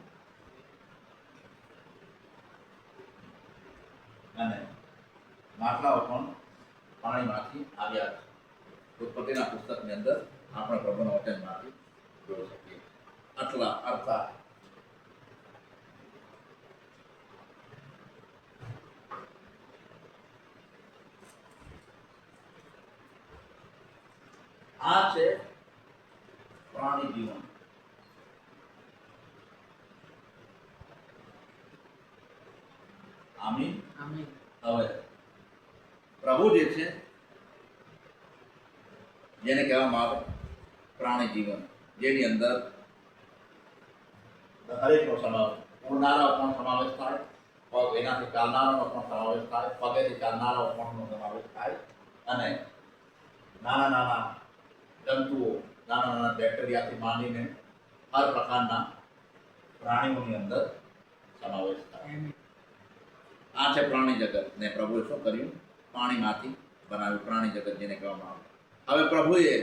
અને માટલાઓ પણ પાણીમાંથી આવ્યા છે. ઉત્પત્તિના પુસ્તકની અંદર આપણે પ્રભુના વચનમાંથી જોઈ શકીએ. આટલા અર્થાત આ છે પ્રાણી જીવન. આમીન. હવે પ્રભુ જે છે જેને કહેવામાં આવે પ્રાણી જીવન, જેની અંદર હરેકનો સમાવેશ, ઉડનારાઓ પણ સમાવેશ થાય, પગ એનાથી ચાલનારાનો પણ સમાવેશ થાય, પગેથી ચાલનારાઓ પણ સમાવેશ થાય, અને નાના નાના જંતુઓ, નાના નાના બેક્ટેરિયાથી માંડીને હર પ્રકારના પ્રાણીઓની અંદર સમાવેશ થાય. આ છે પ્રાણી જગત ને પ્રભુએ શું કર્યું? પાણીમાંથી બનાવ્યું પ્રાણી જગત, જેને કહેવામાં આવે. હવે પ્રભુએ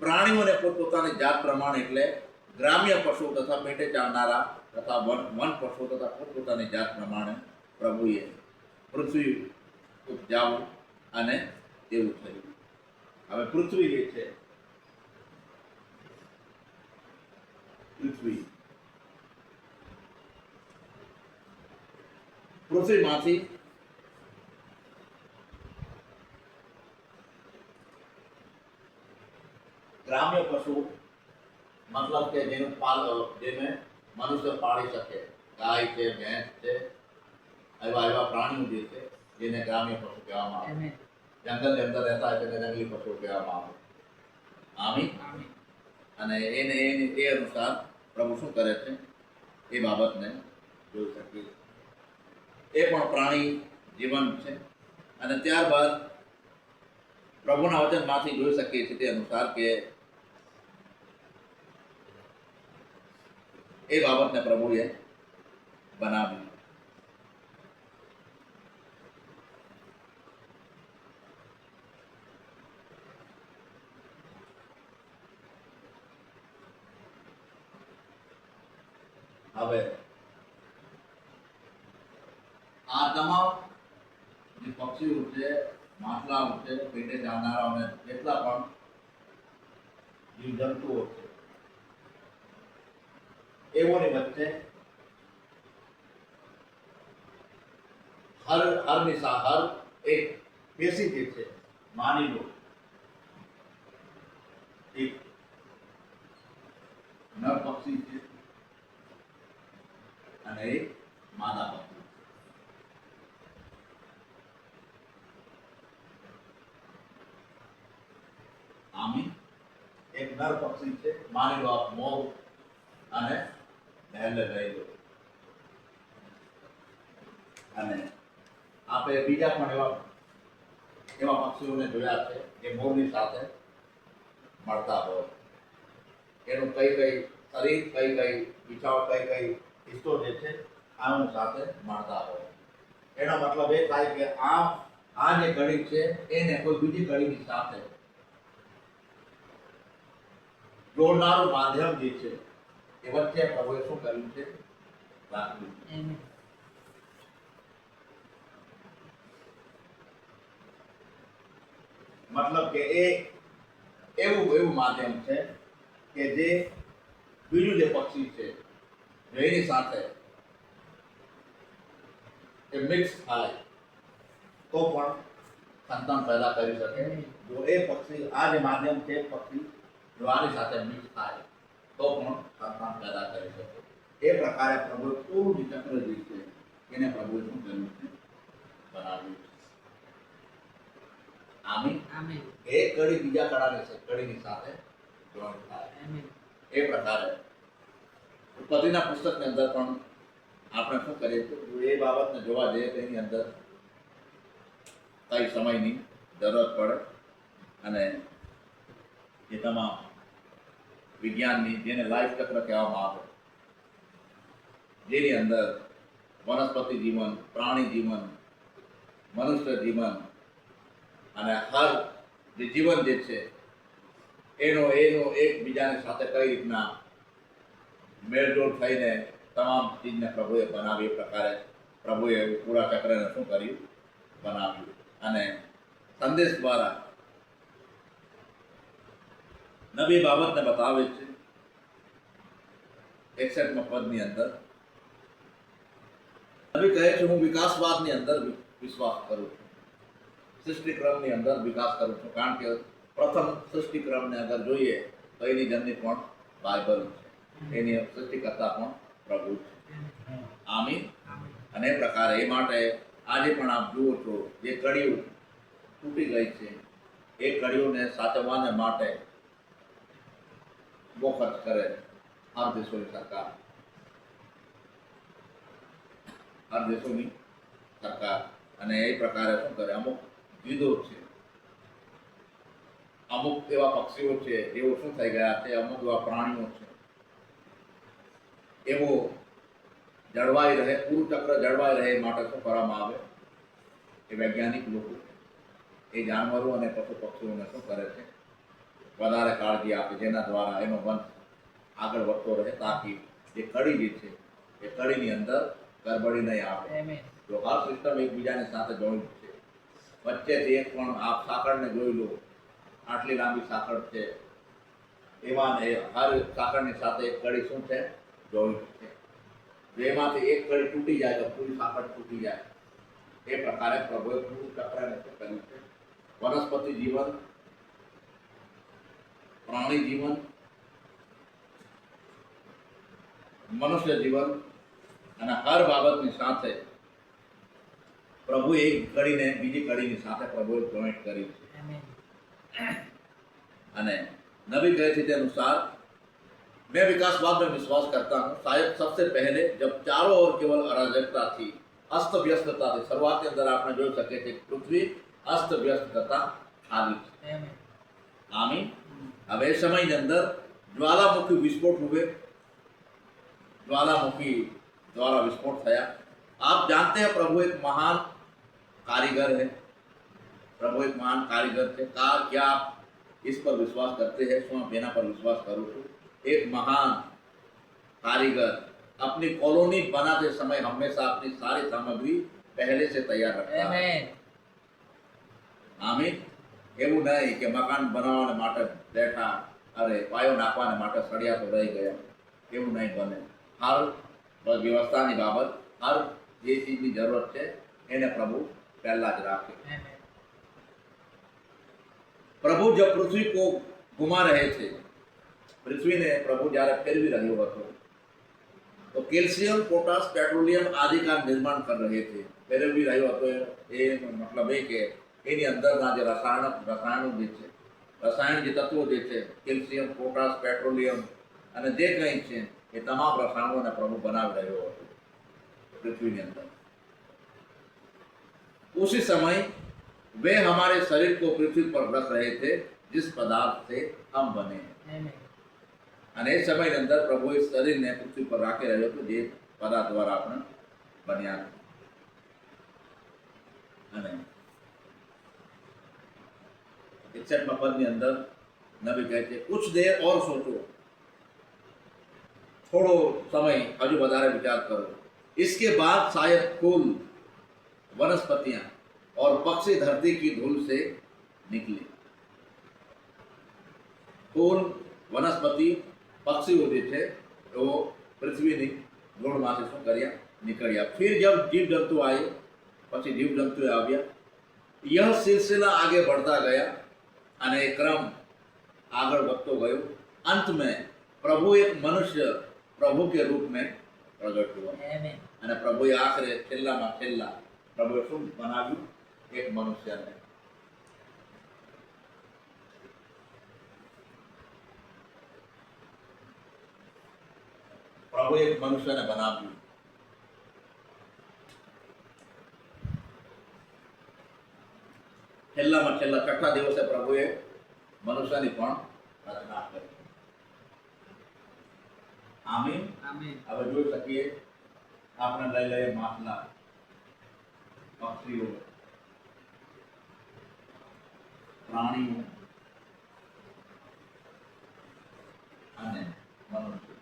પ્રાણીઓને પોતપોતાની જાત પ્રમાણે, એટલે ગ્રામ્ય પશુ તથા પેટે ચાલનારા તથા વન પશુ તથા પોતપોતાની જાત પ્રમાણે પ્રભુએ પૃથ્વી ઉપજાવું અને તેવું થયું. હવે પૃથ્વી જે છે, પૃથ્વીમાંથી ગ્રામ્ય પશુ મતલબ કે જેનું જેને મનુષ્ય પાળી શકે, ગાય છે, ભેંસ છે, એવા પ્રાણીઓ જે છે જેને ગ્રામ્ય પશુ કહેવામાં આવે. જંગલની અંદર રહેતા હોય તેને જંગલી પશુ કહેવામાં આવે. આમીન. અને એ અનુસાર પ્રભુ શું કરે છે એ બાબતને જોઈ શકીએ. એ પણ પ્રાણી જીવન છે. અને ત્યારબાદ પ્રભુના વચનમાંથી જોઈ શકીએ છીએ તે અનુસાર કે એ બાબતને પ્રભુએ બનાવ્યું. હવે આ તમામ જે પક્ષીઓ છે માટલાઓ છે, પેટે જાનારાઓને જેટલા પણ જીવજંતુઓ છે એવોની વચ્ચે હર એક પેશી જે છે, માની લો એક નર પક્ષી છે અને એક માદા પક્ષી. આમી એક નર પક્ષી છે, માની લો આપ મોર અને ઢેલે લઈ લો, અને આપણે બીજા પણ એવા પક્ષીઓને જોયા છે કે મોરની સાથે મળતા હોય, એનું કઈ શરીર કઈ વિચાર કઈ હિસ્સો જે છે આનું સાથે મળતા હોય. એનો મતલબ એ થાય કે આ જે કડી છે એને કોઈ બીજી કડીની સાથે જોડનારું માધ્યમ જે છે એ વચ્ચે પ્રભુએ શું કર્યું છે? રાખ્યું છે. મતલબ કે એ એવું માધ્યમ છે કે જે બીજું જે પક્ષી છે એની સાથે એ મિક્સ થાય તો પણ સંતાન પેદા કરી શકે. જો એ પક્ષી આ જે માધ્યમ છે પક્ષી જો આની સાથે મિક્સ થાય તો પણ સંતાન પેદા કરી શકે. એ પ્રકારે પ્રભુ પૂરું જે ચક્ર જે છે એને પ્રભુએ શું કર્યું છે? બનાવ્યું છે. આમી એક કડી બીજા કડીની સાથે જોઈન્ટ થાય. એ પ્રકારે ઉત્પત્તિના પુસ્તકની અંદર પણ આપણે શું કરીએ છીએ એ બાબતને જોવા જઈએ તો એની અંદર કઈ સમયની જરૂરત પડે અને એ તમામ વિજ્ઞાનની જેને લાઈફ ચક્ર કહેવામાં આવે જેની અંદર વનસ્પતિ જીવન, પ્રાણી જીવન, મનુષ્ય જીવન અને હર જે જીવન જે છે એનો એકબીજાની સાથે કઈ રીતના મેળજોડ થઈને તમામ ચીજને પ્રભુએ બનાવી. એ પ્રકારે પ્રભુએ પૂરા ચક્રને શું કર્યું? બનાવ્યું. અને સંદેશ દ્વારા નવી બાબતને બતાવે છે. 61 પદની અંદર નબી કહે છે હું વિકાસવાદની અંદર વિશ્વાસ કરું છું, સૃષ્ટિક્રમની અંદર વિકાસ કરું છું. કારણ કે પ્રથમ સૃષ્ટિક્રમને અગર જોઈએ તો એની જમણી પણ બાઇબલ છે, એની સૃષ્ટિકર્તા પણ પ્રભુ છે. આમીન. અને એ પ્રકારે એ માટે આજે પણ આપ જુઓ છો જે કડીઓ તૂટી ગઈ છે એ કડીઓને સાચવવાને માટે બહુ ખર્ચ કરે હર દેશોની સરકાર અને એ પ્રકારે શું કરે? અમુક વિદો છે, અમુક એવા પક્ષીઓ છે એવો શું થઈ ગયા છે, અમુક એવા પ્રાણીઓ છે એવો જળવાઈ રહે, પૂરું ચક્ર જળવાઈ રહે એ માટે શું કરવામાં આવે? એ વૈજ્ઞાનિક લોકો એ જાનવરો અને પશુ પક્ષીઓને શું કરે છે? વધારે કાળજી આપે, જેના દ્વારા એનો વંશ આગળ વધતો રહે, તાકી જે કડી જે છે એ કડીની અંદર ગરબડી નહીં આવે. જો હર સિસ્ટમ એકબીજાની સાથે જોઈન્ટ છે, વચ્ચેથી એક પણ આપ સાંકળને જોઈ લો, આટલી લાંબી સાંકળ છે, એમાં હર સાંકળની સાથે એક કડી શું છે? જોઈન્ટ છે. એમાંથી એક કડી તૂટી જાય તો પૂરી સાંકળ તૂટી જાય. એ પ્રકારે પ્રભુએ પૂરું ચક્રને કર્યું છે. વનસ્પતિ જીવન, પ્રાણી જીવન, મનુષ્ય જીવન અને હર બાબતની સાથે પ્રભુએ એક કડીને બીજી કડીની સાથે પ્રભુએ જોઈન્ટ કરી છે. અને नबी कहे थे अनुसार मैं विकासवाद में विश्वास करता हूँ। शायद सबसे पहले जब चारों ओर केवल अराजकता थी, अस्त व्यस्तता थी, शुरुआत के अंदर आपने जो सके थे पृथ्वी अस्त व्यस्त तथा खाली थी। आमीन। अब इस समय के अंदर ज्वालामुखी विस्फोट हुए, ज्वालामुखी द्वारा विस्फोट थया। आप जानते हैं प्रभु एक महान कारीगर है, प्रभु एक महान कारीगर थे। क्या आप इस पर विश्वास करते हैं? स्वयं बेना पर विश्वास करूँ तो एक महान कारीगर अपनी कॉलोनी बनाते समय हमेशा अपनी सारी सामग्री पहले से तैयार रखता है। આમીન. એવું નહીં કે મકાન બનાવવાને માટે બેઠા, અરે પાયો નાખવાને માટે સળિયા તો રહી ગયા, એવું નહીં બને. હર વ્યવસ્થાની બાબત, હર જે ચીજની જરૂરત છે એને પ્રભુ પહેલા જ રાખે. પ્રભુ જब પૃથ્વી को घुमा रहे थे, પૃથ્વીને પ્રભુ જ્યારે ફેરવી રહ્યો હતો, તો કેલ્શિયમ, પોટાશ, પેટ્રોલિયમ આદि का निर्माण कर रहे थे. ફેરવી રહ્યો હતો એ મતલબ એ કે એની અંદરના જે રસાયણો જે છે, રસાયણ જે તત્વો જે છે, કેલ્શિયમ, પોટાશ, પેટ્રોલિયમ અને જે કંઈ છે એ તમામ રસાયણોને પ્રભુ બનાવી રહ્યો હતો પૃથ્વીની અંદર. उसी समय वे हमारे शरीर को पृथ्वी पर रख रहे थे जिस पदार्थ से हम बने हैं. અને એ સમયની અંદર પ્રભુએ શરીરને પૃથ્વી પર રાખી રહ્યો હતો જે પદાર્થ દ્વારા આપણે બન્યા. અને 61 પદની અંદર નબી કહે છે, कुछ देर और सोचो, થોડો સમય હજુ વધારે વિચાર કરો. इसके बाद शायद फूल, वनस्पतियां और पक्षी धरती की धूल से निकले. फूल, वनस्पति, पक्षीओ જે છે તો પૃથ્વીની ધૂળમાંથી શું કર્યા? નીકળ્યા. फिर जब जीव जंतु आए, પછી જીવ જંતુ આવ્યા. यह सिलसिला आगे बढ़ता गया અને એ ક્રમ આગળ વધતો ગયો. अंत में प्रभु एक मनुष्य प्रभु के रूप में प्रगट हुआ. અને પ્રભુએ આખરે છેલ્લામાં છેલ્લા પ્રભુએ શું બનાવ્યું? એક મનુષ્યને. પ્રભુએ એક મનુષ્યને બનાવ્યું. છેલ્લામાં છેલ્લા છઠ્ઠા દિવસે પ્રભુએ મનુષ્યની પણ રચના કરી. આમીન. હવે જોઈ શકીએ આપણે લઈ લઈએ માછલા, પક્ષીઓ, પ્રાણીઓ અને મનુષ્ય.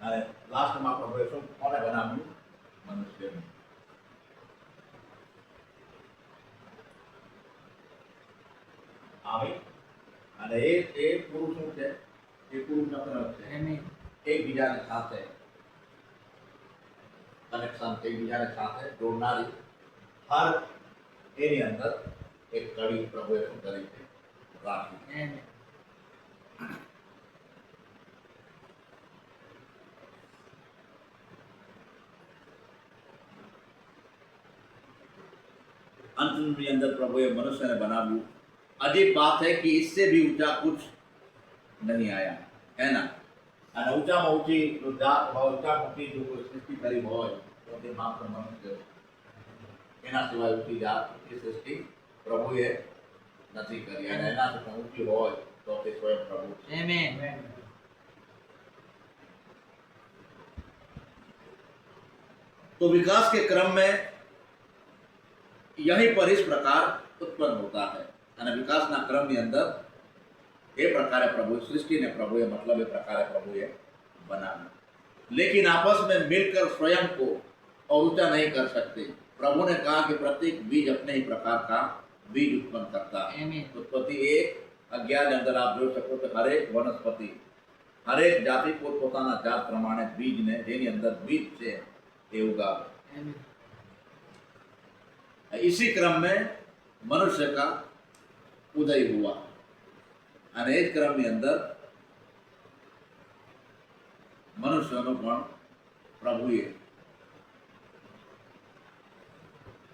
અને લાસ્ટમાં પ્રભુએ શું કોને બનાવ્યું? મનુષ્યને. આમીન. અને એ પુરુષ શું છે? એ પુરુષ નત્ર છે. એકબીજાને સાથે કનેક્શન, એકબીજાને સાથે જોડનારી હર એની અંદર એક કડી પ્રભુએ શું કરી છે? રાખી. अंत अंदर प्रभु मनुष्य ने बनाव्યું. अजीब बात है कि इससे भी ऊंचा कुछ नहीं आया, है ना. અને ઊંચામાં ઊંચી જો જાત હોય, ઊંચામાં ઊંચી જો કોઈ સૃષ્ટિ કરી હોય તો તે માત્ર મનુષ્ય. એના સિવાય ઊંચી જાત, ઊંચી સૃષ્ટિ પ્રભુએ નથી કરી. અને એનાથી પણ ઊંચી હોય તો તે સ્વયં પ્રભુ છે. આમેન. तो विकास के क्रम में यही पर इस प्रकार उत्पन्न होता है. અને વિકાસના ક્રમની અંદર એ પ્રકારે પ્રભુ સૃષ્ટિને પ્રભુએ मतलब એ પ્રકારે પ્રભુએ बनाया. लेकिन आपस में मिलकर स्वयं को और ऊंचा नहीं कर सकते. प्रभु ने कहा कि प्रत्येक बीज अपने ही प्रकार का बीज उत्पन्न करता है. उत्पत्ति 1:11 के अंदर आप જોઈ શકો તો હરેક વનસ્પતિ, હરેક જાતિ પોતપોતાના જાત પ્રમાણે બીજને જેની અંદર બીજ છે એ ઉગાવે. इसी क्रम में मनुष्य का उदय हुआ. અને એ જ ક્રમની અંદર મનુષ્યનો પણ પ્રભુએ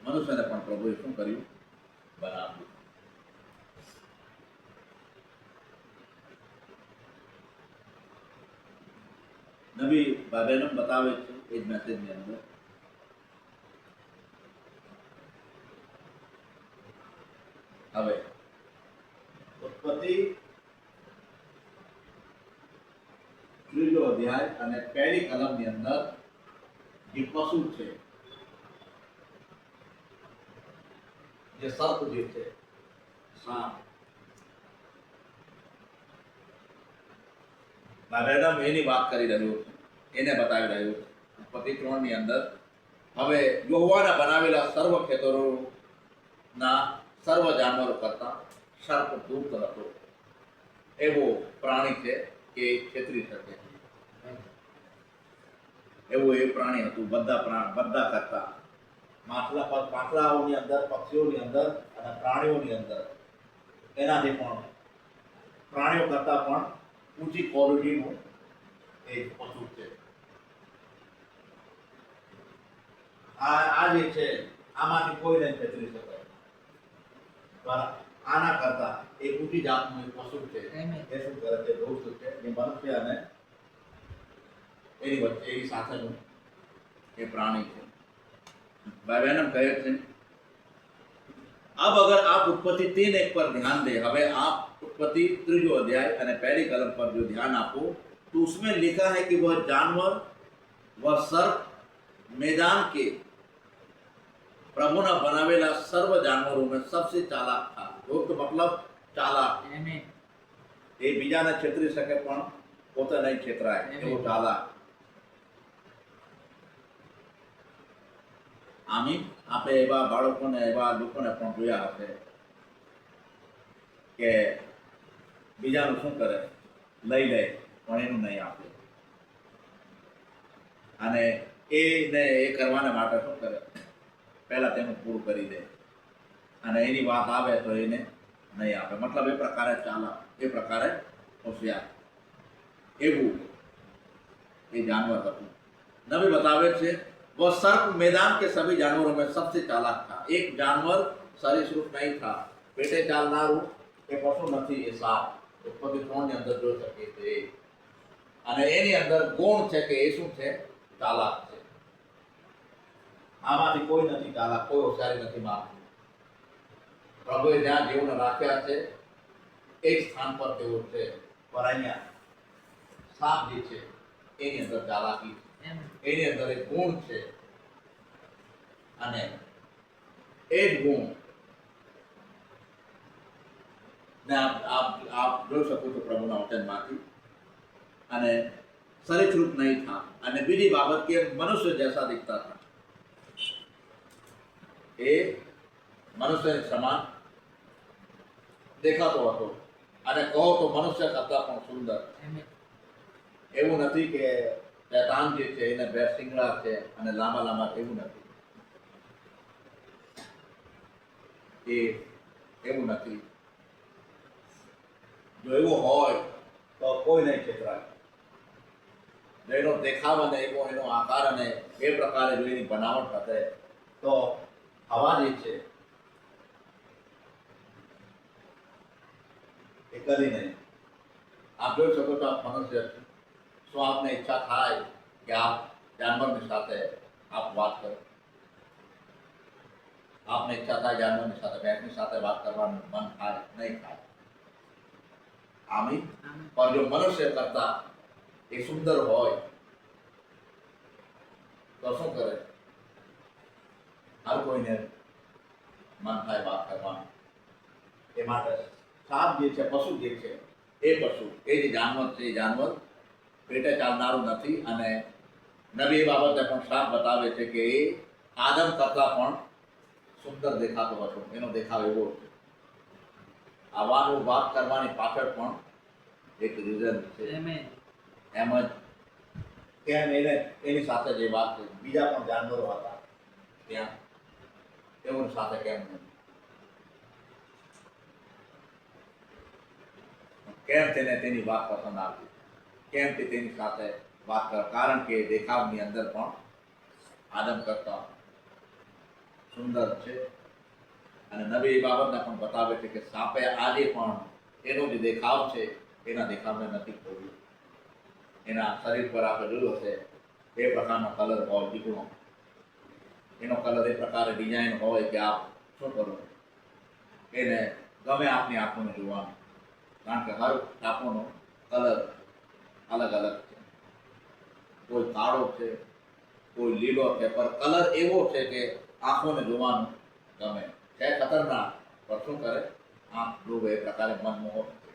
મનુષ્યને પણ પ્રભુએ શું કર્યું? બનાવ્યું. નબી બાબેનમ બતાવે છે એ જ મેસેજની અંદર. હવે ઉત્પત્તિ 3 અધ્યાય અને પહેલી કલમની અંદર જે પશુ છે, જે સર્પ જે છે, સાપ, બાબેનમ એની વાત કરી રહ્યો છે, એને બતાવી રહ્યો છે. ઉત્પત્તિ 3 ની અંદર હવે યહોવાના બનાવેલા સર્વ ખેતરોના સર્વ જાનવરો કરતા સર્પ દુષ્ટ હતો. એવો પ્રાણી છે કે છેતરી શકે, એવું એ પ્રાણી હતું. બધા કરતા પાંખડાઓની અંદર, પક્ષીઓની અંદર અને પ્રાણીઓની અંદર એનાથી પણ પ્રાણીઓ કરતા પણ ઊંચી ક્વોલિટીનું એક પશુ છે. આ જે છે આમાંથી કોઈ નહીં છેતરી શકાય. પણ આના કરતા એક ઊંચી જાતનું એક પશુ છે. એ શું કરે છે? દોસ્ત છે જે મનુષ્ય અને એની વચ્ચે એની સાથેનું એ પ્રાણી છે. બહેનમ કહે છે, अब अगर आप उत्पत्ति 3:1 पर ध्यान दें, हमें आप उत्पत्ति 3 अध्याय અને पहली कलम पर जो ध्यान आपको, तो उसमें लिखा है कि वह जानवर, वह सर्प मैदान के प्रभु ने बनावेला सर्व जानवरों में सबसे चालाक था. दोस्त मतलब चालाक. એ બીજાને છેતરી શકે પણ પોતે નહીં છેતરાય એવો ચાલાક. આપણે એવા બાળકોને, એવા લોકોને પણ જોયા હશે કે બીજાનું શું કરે, લઈ લે પણ એનું નહીં આપે, અને એને એ કરવાને માટે શું કરે, પહેલા તેનું પૂરું કરી દે, અને એની વાત આવે તો એને નહીં આપે. મતલબ એ પ્રકારે ચાલાક, એ પ્રકારે હોશિયાર, એવું એ જાનવર હતું. નબી बतावे છે, वह सर्प मैदान के सभी जानवरों में सबसे चालाक था. एक जानवर सरीसृप नहीं था, पेटे चालनारू એ પશુ નથી, એ સાપ. उत्पत्ति 3 ની અંદર જોઈ શકીએ છીએ. અને એની અંદર ગુણ છે કે એ શું છે? ચાલાક છે. આમાંથી કોઈ નથી ચાલાક, કોઈ હોશિયારી નથી માનતું. પ્રભુએ જ્યાં જીવને રાખ્યા છે એક સ્થાન પર તેઓ છે, પણ અહીંયા સાપ જે છે એની અંદર ચાલાકી છે, એની અંદર એક ગુણ છે, અને એ જ ગુણ ને આપ જોઈ શકો છો પ્રભુના વચનમાંથી. અને સરીસૃપ નહીં था, અને બીજી બાબત કે મનુષ્ય જैसा दिखता था. એ મનુષ્યની સમાન દેખાતો હતો, અને કહો તો મનુષ્ય કરતા પણ સુંદર. એવું નથી કે શૈતાન જે છે એને બે શિંગડા છે અને લાંબા લાંબા, એવું નથી. એ એવું નથી. જો એવું હોય તો કોઈ નહીં છેતરાય. એનો દેખાવ અને એનો આકાર અને એ પ્રકારે જો એની બનાવટ હશે તો હવા જે છે એ કદી નહીં. આપ જોઈ શકો છો, આપ મનુષ્ય છો, શું આપને ઈચ્છા થાય કે આપ જાનવરની સાથે આપ વાત કરો? આપને ઈચ્છા થાય જાનવરની સાથે, ભેંસની સાથે વાત કરવાનું મન થાય? નહીં થાય. આમી પણ જો મનુષ્ય કરતા એ સુંદર હોય તો શું કરે? હર કોઈને મન થાય વાત કરવાનું. એ માટે સાપ જે છે, પશુ જે છે, એ પશુ, એ જે જાનવર છે, એ જાનવર પેટે ચાલનારું નથી. અને નબી એ બાબતે પણ સાફ બતાવે છે કે એ આદમ કરતા પણ સુંદર દેખાતો હતો. એનો દેખાવ એવો છે. આવાનું વાત કરવાની પાછળ પણ એક રીઝન છે. એમ જ કેમ એની સાથે જે વાત છે, બીજા પણ જાનવરો હતા ત્યાં, તેઓની સાથે કેમ નહીં? કેમ તેને તેની વાત પસંદ આવી? કેમ તે તેની સાથે વાત કર? કારણ કે દેખાવની અંદર પણ આદમ કરતા સુંદર છે. અને નબી એ બાબતને પણ બતાવે છે કે સાપે આજે પણ એનો જે દેખાવ છે એના દેખાવને નથી ખોલ્યું. એના શરીર પર આપણે જોયું હશે એ પ્રકારનો કલર હોય, દીકરો એનો કલર એ પ્રકારે ડિઝાઇન હોય કે આપ શું કરો, એને ગમે આપની આંખોને જોવાનું. કારણ કે હર ટાપુનો કલર અલગ અલગ છે. કોઈ કાળો છે, કોઈ લીલો છે, પણ કલર એવો છે કે આંખોને જોવાનું ગમે. છે ખતરનાક, પણ શું કરે? આંખ ડૂબે એ પ્રકારે મનમોહક છે.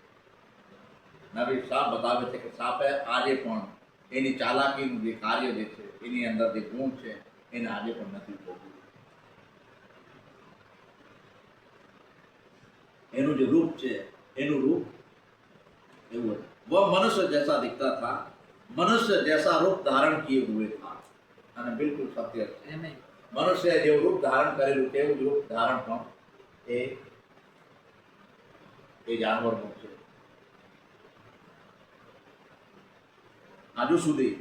નબી સાપ બતાવે છે કે સાપે આજે પણ એની ચાલાકીનું જે કાર્ય જે છે, એની અંદર જે ગુણ છે, એને આજે પણ નથી ભોગવ્યું. એનું જે રૂપ છે એનું રૂપ એવું હતું. वह मनुष्य जैसा दिखता था, मनुष्य जैसा रूप धारण किए हुए था. અને બિલકુલ સત્ય છે. મનુષ્ય જેવું રૂપ ધારણ કરેલું તેવું જ રૂપ ધારણ પણ એ જાનવરનું છે. હજુ સુધી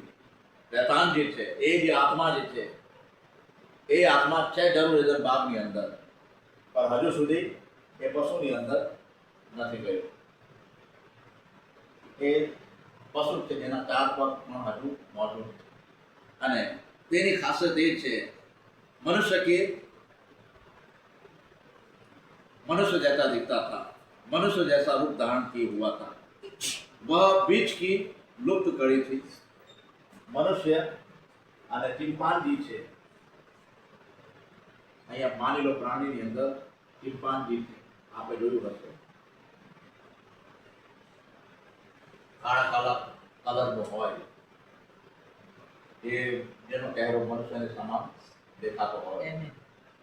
શૈતાન જે છે એ જે આત્મા જે છે એ આત્મા છે જરૂર એદન બાગની અંદર, પણ હજુ સુધી એ પશુની અંદર નથી ગયો. એ પશુ છે જેના 4 પગ પણ હજુ મોજૂદ છે અને તેની ખાસિયત એ છે मनुष्य जैसा दिखता था, मनुष्य जैसा रूप धारण किए हुआ था. वह बीच की लुप्त कड़ी थी. मनुष्य અને ચિમ્પાન્જી છે. અહીંયા માની લો પ્રાણીની અંદર ચિમ્પાન્જી છે, આપણે જોયું હશે. કાળા કલરનો હોય એ જેનો ચહેરો મનુષ્યને સમાન દેખાતો હોય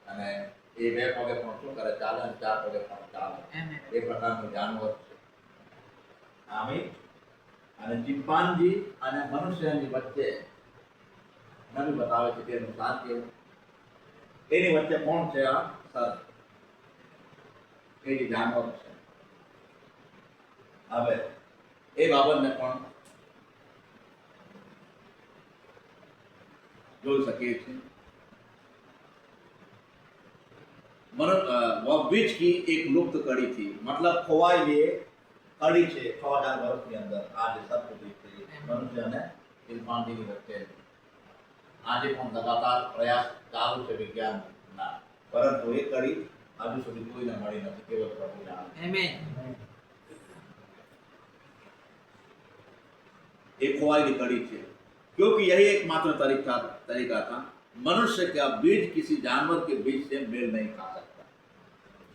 અને એ 2 પગે પણ શું કરે, ચાલે અને 4 પગે પણ ચાલે. એ પ્રકારનું જાનવર છે. આમી અને ચિમ્પાન્જી અને મનુષ્યની વચ્ચે નબી બતાવે છે કે એનું સાર કેવું. એની વચ્ચે કોણ છે? આ સર, એ જે જાનવર છે. હવે એ બાબતને પણ જોઈ શકીએ છીએ. वह बीच की एक लुप्त कड़ी थी, मतलब खोवाई ये कड़ी છે 6000 વર્ષની અંદર. આ જે સત્ય છે મનુષ્ય અને ચિમ્પાન્જીની વચ્ચે આજે પણ લગાતાર પ્રયાસ ચાલુ છે વિજ્ઞાનના, પરંતુ એ કડી હજુ સુધી કોઈને મળી નથી, કેવળ પ્રભુ જાણે. एक खोवाई की कड़ी थी, क्योंकि यही एकमात्र तरीका था. मनुष्य का बीज किसी जानवर के बीज से मेल नहीं खा सकता.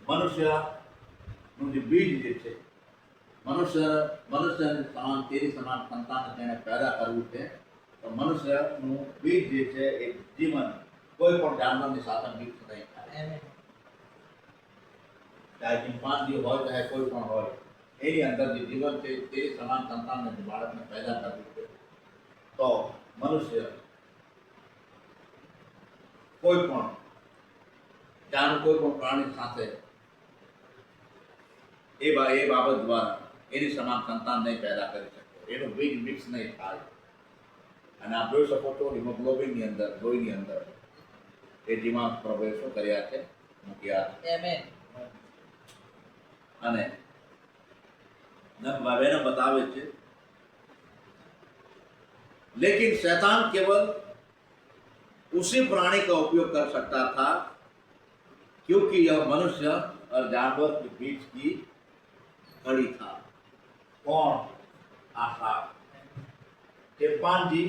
मनुष्यનું જે બીજ જે છે, મનુષ્યને સમાન તેની સમાન સંતાન તેને પેદા કરવું છે, તો મનુષ્યનું બીજ જે છે એ જીવન કોઈ પણ જાનવરની સાથે મિક્સ નહીં થાય. ચાહે ચિમ્પાન્જી હોય ચાહે કોઈ પણ હોય, એની અંદર જે જીવન છે તેની સમાન સંતાનને બાળકને પેદા કરવું છે, તો મનુષ્ય કોઈ પણ કોઈ પણ પ્રાણી સાથે એ બાબત દ્વારા એની સમાન સંતાન નહીં પેદા કરી શકે. એનું બીજ મિક્સ નહીં થાય. અને આપ જોઈ શકો છો હિમોગ્લોબિનની અંદર, લોહીની અંદર એ જીવાંશ પ્રવેશો કર્યા છે, મૂક્યા છે. અને વેને बतावे છે, लेकिन शैतान केवल उसी प्राणी का उपयोग कर सकता था क्योंकि यह मनुष्य और जानवर के बीच की कड़ी था. कौन? आशा. चिंपांजी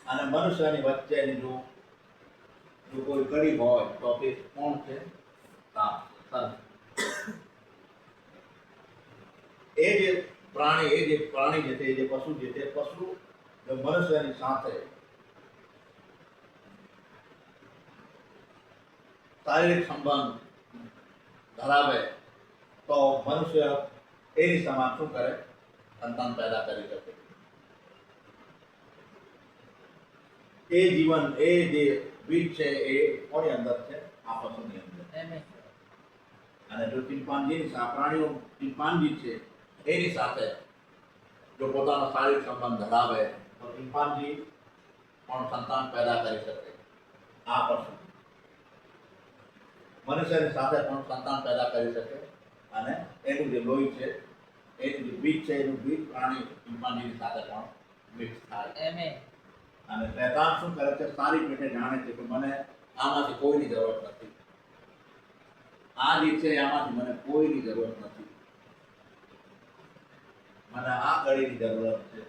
અને મનુષ્યની વચ્ચેની જો કોઈ કડી હોય તો તે કોણ છે? સાપ. એ જે પ્રાણી જે છે, જે પશુ જે છે, પશુ જો મનુષ્યની સાથે શારીરિક સંબંધ ધરાવે તો મનુષ્ય એની સમાન શું કરે? સંતાન પેદા કરી શકે. એ જીવન, એ જે બીજ છે એ કોની અંદર છે? આ પશુની અંદર. અને જો ચિમ્પાન્જી છે એની સાથે જો પોતાનો શારીરિક સંબંધ ધરાવે તો ચિમ્પાન્જી પણ સંતાન પેદા કરી શકે. આ પશુ મનુષ્યની સાથે પણ સંતાન પેદા કરી શકે અને એનું જે લોહી છે, એનું જે બીજ છે, એનું બીજ પ્રાણી ચિમ્પાન્જીની સાથે પણ મિક્સ થાય. અને શૈતાન શું કરે છે? સારી પેટે જાણે છે કે મને આમાંથી કોઈની જરૂરત નથી. આ જે છે આમાંથી મને કોઈની જરૂરત નથી. મને આ કડીની જરૂરત છે.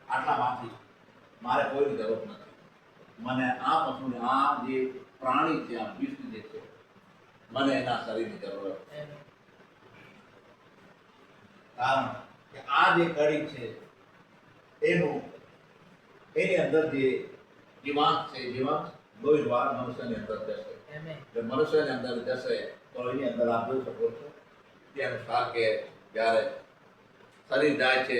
આટલામાંથી મારે કોઈની જરૂરત નથી. મને આ પશુને, આ જે પ્રાણી છે, આ વિષ જે છે, મને એના શરીરની જરૂરત છે. કારણ કે આ જે કડી છે એનું એની અંદર જે જીવાંત છે જીવાંત લોહી દ્વારા મનુષ્યની અંદર જશે. જો મનુષ્યની અંદર જશે તો એની અંદર આપ જોઈ શકો છો તે અનુસાર કે જ્યારે શરીર જાય છે,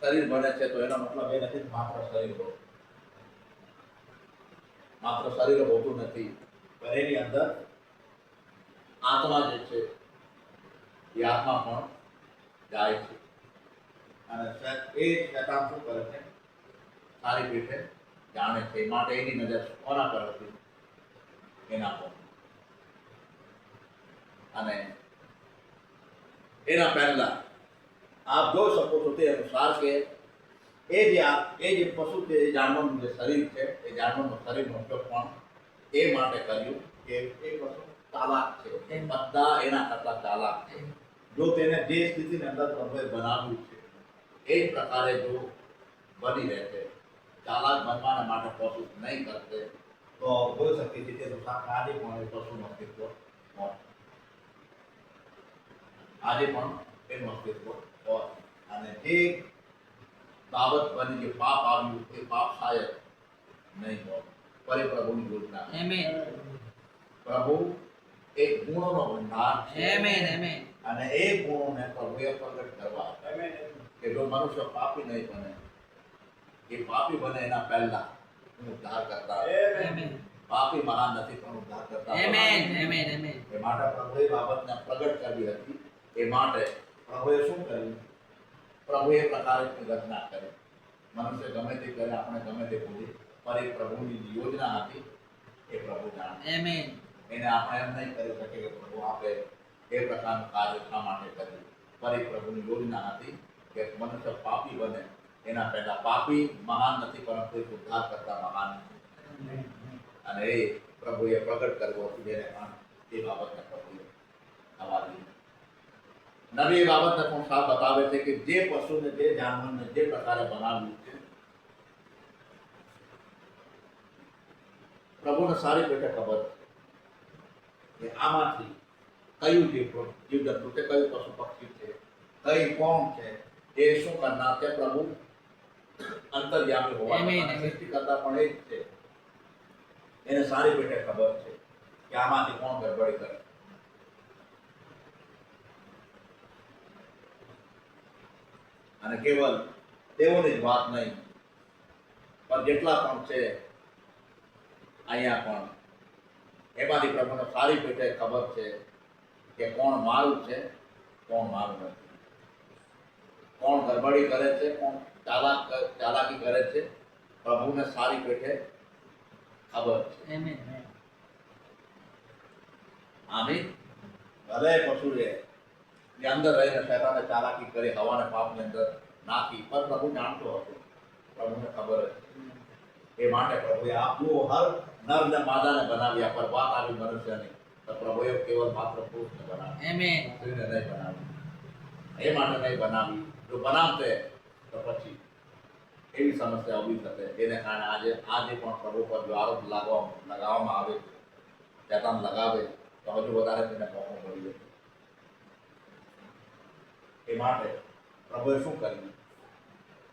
શરીર બને છે તો એનો મતલબ એ નથી કે માત્ર શરીર હોય, માત્ર શરીર હોતું નથી, પણ એની અંદર આત્મા જે છે એ આત્મા પણ જાય છે. અને એ શેતાન શું કરે છે? સારી રીતે જાણે છે, માટે એની નજર કોના પર હતી? એના પર. અને એના પહેલા આપ જોઈ શકો છો તે અનુસાર કે એ જે પશુ છે, એ જાનવરનું જે શરીર છે, એ જાનવરનું શરીરનો ઉપયોગ પણ એ માટે કર્યું કે એ પશુ ચાલાક છે, બધા એના કરતા ચાલાક છે. જો તેને જે સ્થિતિની અંદર પ્રભુએ બનાવ્યું છે એ જ પ્રકારે જો બની રહેશે, ચાલાક બનવાના માટે પશુ નહીં કરશે તો હોઈ શકે છે તે આજે પણ એ પશુનું અસ્તિત્વ હોય, આજે પણ એનું અસ્તિત્વ હોય. અને જે બાબત બની જે પાપ આવ્યું એ પાપ શાયદ નહીં હોય, પર એ પ્રભુની યોજના. પ્રભુ એક ગુણોનો ભંડાર છે અને એ ગુણોને પ્રભુએ પ્રગટ કરવા કે જો મનુષ્ય પાપી નહીં બને, એ પાપી બને એના પહેલા હું ઉદ્ધાર કરતા, પાપી મહાન નથી પણ ઉદ્ધાર કરતા. એ માટે પ્રભુએ બાબતને પ્રગટ કરવી હતી. એ માટે પ્રભુએ શું કર્યું? પ્રભુએ પ્રકારે રચના કરી. મનુષ્ય ગમે તે કરે, આપણે ગમે તે બોલીએ, પણ એ પ્રભુની યોજના હતી, એ પ્રભુ જાણે. એને આપણે એમ નહીં કરી શકીએ કે પ્રભુ આપે એ પ્રકારનું કાર્ય શા માટે કર્યું, પણ એ પ્રભુની યોજના હતી કે મનુષ્ય પાપી બને એના પહેલા. પાપી મહાન નથી પરંતુ એક ઉદ્ધાર કરતા મહાન છે. અને એ પ્રભુએ પ્રગટ કરવો હતું, જેને કારણે એ બાબતને પ્રભુએ આવા દીધી. નબી એ બાબતને પણ સાફ બતાવે છે કે જે પશુને, જે જાનવરને જે પ્રકારે બનાવ્યું છે, પ્રભુને સારી રીતે ખબર છે કે આમાંથી કયું જીવજંતુ છે, કયું પશુ પક્ષી છે, કઈ કોણ છે, એ શું કરનાર છે. પ્રભુ અંતર્યામી હોવા સૃષ્ટિ કરતા પણ એ જ છે. એને સારી રીતે ખબર છે કે આમાંથી કોણ ગડબડી કરે. અને કેવલ તેઓની જ વાત નહીં, પણ જેટલા પણ છે અહીંયા પણ એમાંથી પ્રભુને સારી રીતે ખબર છે કે કોણ મારું છે, કોણ મારું નથી, કોણ ગડબડી કરે છે, કોણ ચાલાકી કરે છે. પ્રભુને સારી રીતે ખબર છે. આમી ભલે પશુએ ની અંદર રહીને શેતાને ચાલાકી કરી, હવાને પાપની અંદર નાખી, પણ પ્રભુ જાણતો હતો, પ્રભુને ખબર હતી. એ માટે પ્રભુએ આપવું હર નર ને માદાને બનાવ્યા, પર વાત આવી મનુષ્યની તો પ્રભુએ કેવલ માત્ર પુરુષને બનાવ્યા, સ્ત્રીને નહીં બનાવી. એ માટે નહીં બનાવી. જો બનાવતે તો પછી એવી સમસ્યા ઊભી થશે, જેને કારણે આજે પણ પ્રભુ પર જો આરોપ લગાવવામાં આવે, શેતાન લગાવે તો હજુ વધારે તેને મોકો મળી જશે. એ માટે પ્રભુએ શું કર્યું?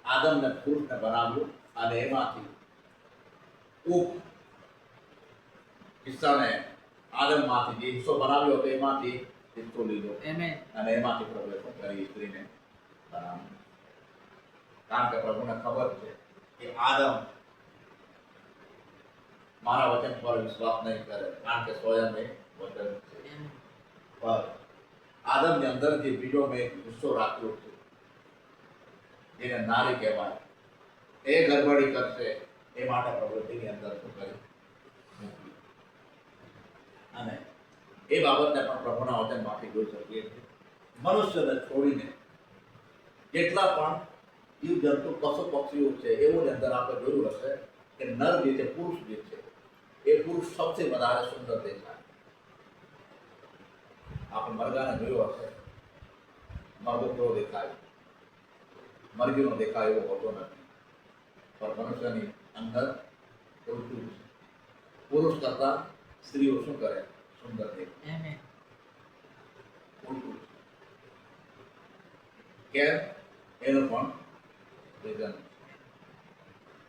આદમને પુરુષને બનાવ્યું અને એમાંથી હિસ્સાને આદમમાંથી જે હિસ્સો બનાવ્યો હતો એમાંથી હિસ્સો લીધો અને એમાંથી પ્રભુએ શું કરી? સ્ત્રીને બનાવ્યું. કારણ કે પ્રભુને ખબર છે કે આદમ મારા વચન પર વિશ્વાસ નહીં કરે, કારણ કે સ્વયં એ વચન છે. પર આદમની અંદર જે બીજો મેં હિસ્સો રાખ્યો છે, જેને નારી કહેવાય, એ ગડબડી કરશે. એ માટે પ્રવૃત્તિની અંદર શું કર્યું? મૂક્યું. અને એ બાબતને પણ પ્રભુના વચનમાંથી જોઈ શકીએ છીએ. મનુષ્યને છોડીને જેટલા પણ જીવજંતુ પશુ પક્ષીઓ છે, એઓની અંદર આપણે જોયું હશે કે નર જે છે, પુરુષ જે છે, એ પુરુષ સૌથી વધારે સુંદર દેખાય. આપણે મરઘાને જોયો હશે, મરઘો કેવો દેખાય? મરઘીનો દેખાય એવો હોતો નથી, પણ મનુષ્યની અંદર ઉલટું છે. પુરુષ કરતા સ્ત્રીઓ શું કરે? સુંદર દેખાય. ઉલટું છે. કેમ? એનું પણ રીઝન.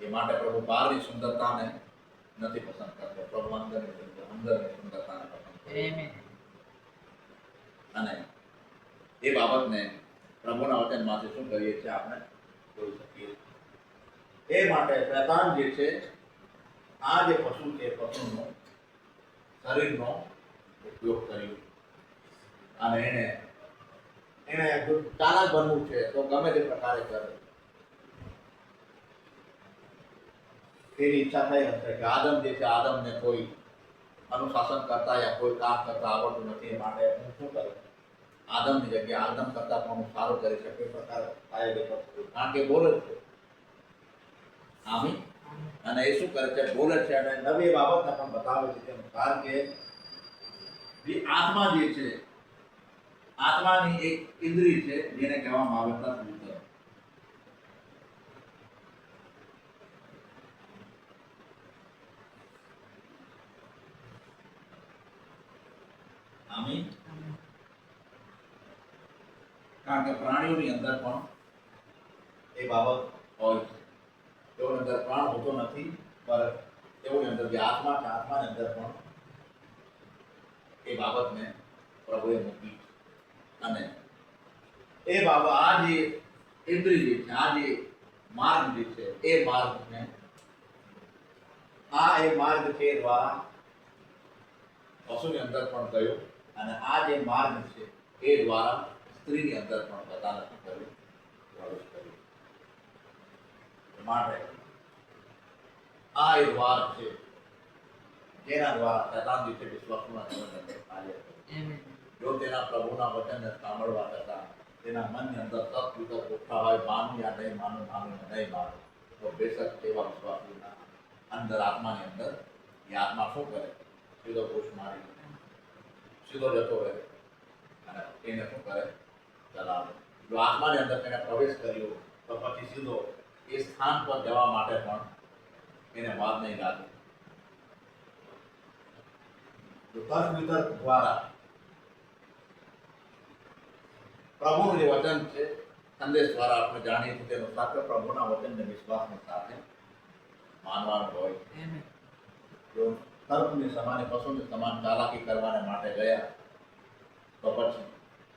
એ માટે પ્રભુ બહારની સુંદરતાને નથી પસંદ કરતો, પ્રભુ અંદરની સુંદરતાને પસંદ કરે. અને એ બાબતને પ્રભુના વચનમાંથી શું કરીએ છીએ આપણે જોઈ શકીએ. એ માટે શૈતાન જે છે, આ જે પશુ છે, પશુનો શરીરનો ઉપયોગ કર્યો અને એને જો ચાલાક બનવું છે તો ગમે તે પ્રકારે કરે. એની ઈચ્છા થઈ હશે કે આદમ જે છે, આદમને કોઈ અનુશાસન કરતા યા કોઈ કામ કરતા આવડતું નથી, એ માટે હું શું કરું, આદમની જગ્યાએ આદમ કરતા પણ હું સારું કરી શકે એ પ્રકારે કારણ કે બોલે છે. આમી અને એ શું કરે છે, બોલે છે અને નવી બાબતને પણ બતાવે છે. કારણ કે જે આત્મા જે છે, આત્માની એક ઇન્દ્રિય છે જેને કહેવામાં આવે તત્વ. આમી કારણ કે પ્રાણીઓની અંદર પણ એ બાબત હોય છે. તેઓની અંદર પ્રાણ હોતો નથી, પણ તેઓની અંદર જે આત્મા છે, આત્માની અંદર પણ એ બાબતને પ્રભુએ મૂકી. અને એ બાબત આ જે ઇન્દ્રિય જે છે, આ જે માર્ગ જે છે, એ માર્ગને એ માર્ગ છે દ્વારા પશુની અંદર પણ ગયો અને આ જે માર્ગ છે એ દ્વારા સ્ત્રીની અંદર પણ બધાને કર્યું, પ્રવેશ કર્યો. માટે આ એ દ્વાર છે જેના દ્વારા શૈતાન જે છે વિશ્વાસના જીવનને કાર્ય કરે. જો તેના પ્રભુના વચનને સાંભળવા છતાં તેના મનની અંદર તક વિતક ઉઠતા હોય, માનું યા નહીં માનું, માનું નહીં માનું, તો બેશક તેવા વિશ્વાસીના અંદર આત્માની અંદર એ આત્મા શું કરે, સીધો ઘૂસ મારી સીધો જતો રહે અને એને શું કરે, ચલાવે. જો આત્માની અંદર તેને પ્રવેશ કર્યો તો પછી સીધો એ સ્થાન પર જવા માટે પણ એને વાર નહીં લાગે. તો તર્ક વિતર્ક દ્વારા પ્રભુનું જે વચન છે, સંદેશ દ્વારા આપણે જાણીએ છીએ તેનું સાથે પ્રભુના વચનને વિશ્વાસની સાથે માનવાનું હોય. જો તર્કની સમાન, પશુની સમાન ચાલાકી કરવાને માટે ગયા તો પછી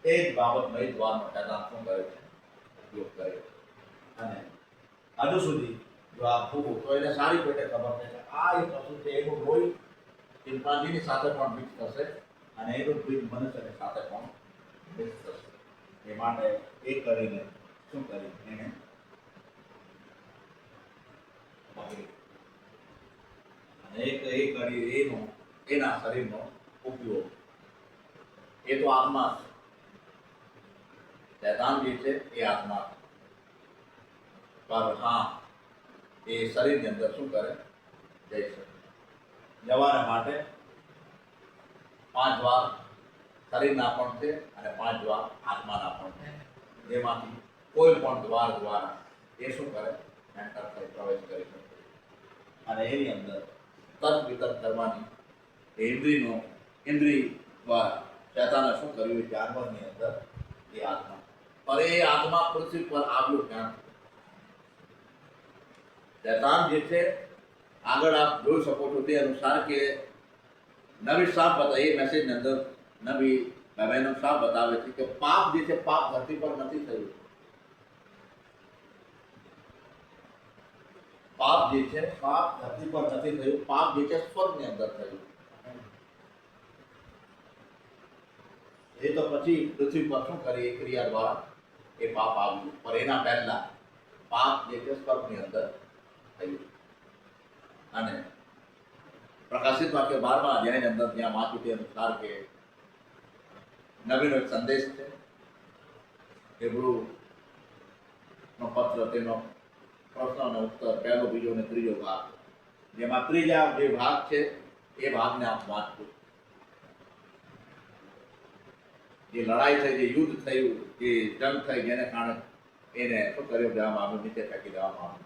એ જ બાબતનો એ દ્વારનો શૈતાન શું કરે છે, ઉપયોગ કરે. અને હજુ સુધી જો આ ભૂગું તો એને સારી પેટે ખબર છે કે આ એ પશુ છે, એનું લોહી ચિંપાંજીની સાથે પણ મિક્સ થશે અને એનું બીજ મનુષ્યની સાથે પણ મિક્સ થશે. એ માટે એ કરીને શું કરી, એને પકડી અને એ કરી એના શરીરનો ઉપયોગ. એ તો આત્મા છે, શૈતાન જે છે એ આત્મા છે. પર હા, એ શરીરની અંદર શું કરે, જઈ શકે. જવાને માટે 5 વાર શરીરના પણ છે અને 5 વાર આત્માના પણ છે. જેમાંથી કોઈ પણ દ્વાર દ્વારા એ શું કરે, એન્ટર કરી પ્રવેશ કરી શકે. અને એની અંદર તર્ક વિતર્ક કરવાની ઇન્દ્રિય દ્વારા શૈતાને શું કર્યું, જાનવરની અંદર એ આત્મા. પર એ આત્મા પૃથ્વી પર આવ્યો ક્યાં? શૈતાન જે છે, આગળ આપ જોઈ શકો છો તે અનુસાર કે નવી સાફ બતાવે, એ મેસેજની અંદર નવી બહેનો સાફ બતાવે છે કે પાપ જે છે, પાપ ધરતી પર નથી થયું. પાપ જે છે, પાપ ધરતી પર નથી થયું. પાપ જે છે સ્વર્ગની અંદર થયું. એ તો પછી પૃથ્વી પર શું કરી, એ ક્રિયા દ્વારા એ પાપ આવ્યું. પણ એના પહેલા પાપ જે છે સ્વર્ગની અંદર થયું. અને પ્રકાશિત વાક્ય 12મા અધ્યાયની અંદર ત્યાં વાંચ્યું તે અનુસાર કે નવીનો એક સંદેશ છે, હેબ્રુનો પત્ર, તેનો પ્રશ્ન અને ઉત્તર, પહેલો, બીજો અને ત્રીજો ભાગ. જેમાં ત્રીજા જે ભાગ છે એ ભાગને આપ વાંચજો. જે લડાઈ થઈ, જે યુદ્ધ થયું, જે જંગ થઈ, જેને કારણે એને શું કર્યું, દેવામાં આવ્યું, નીચે ફેંકી દેવામાં આવ્યું.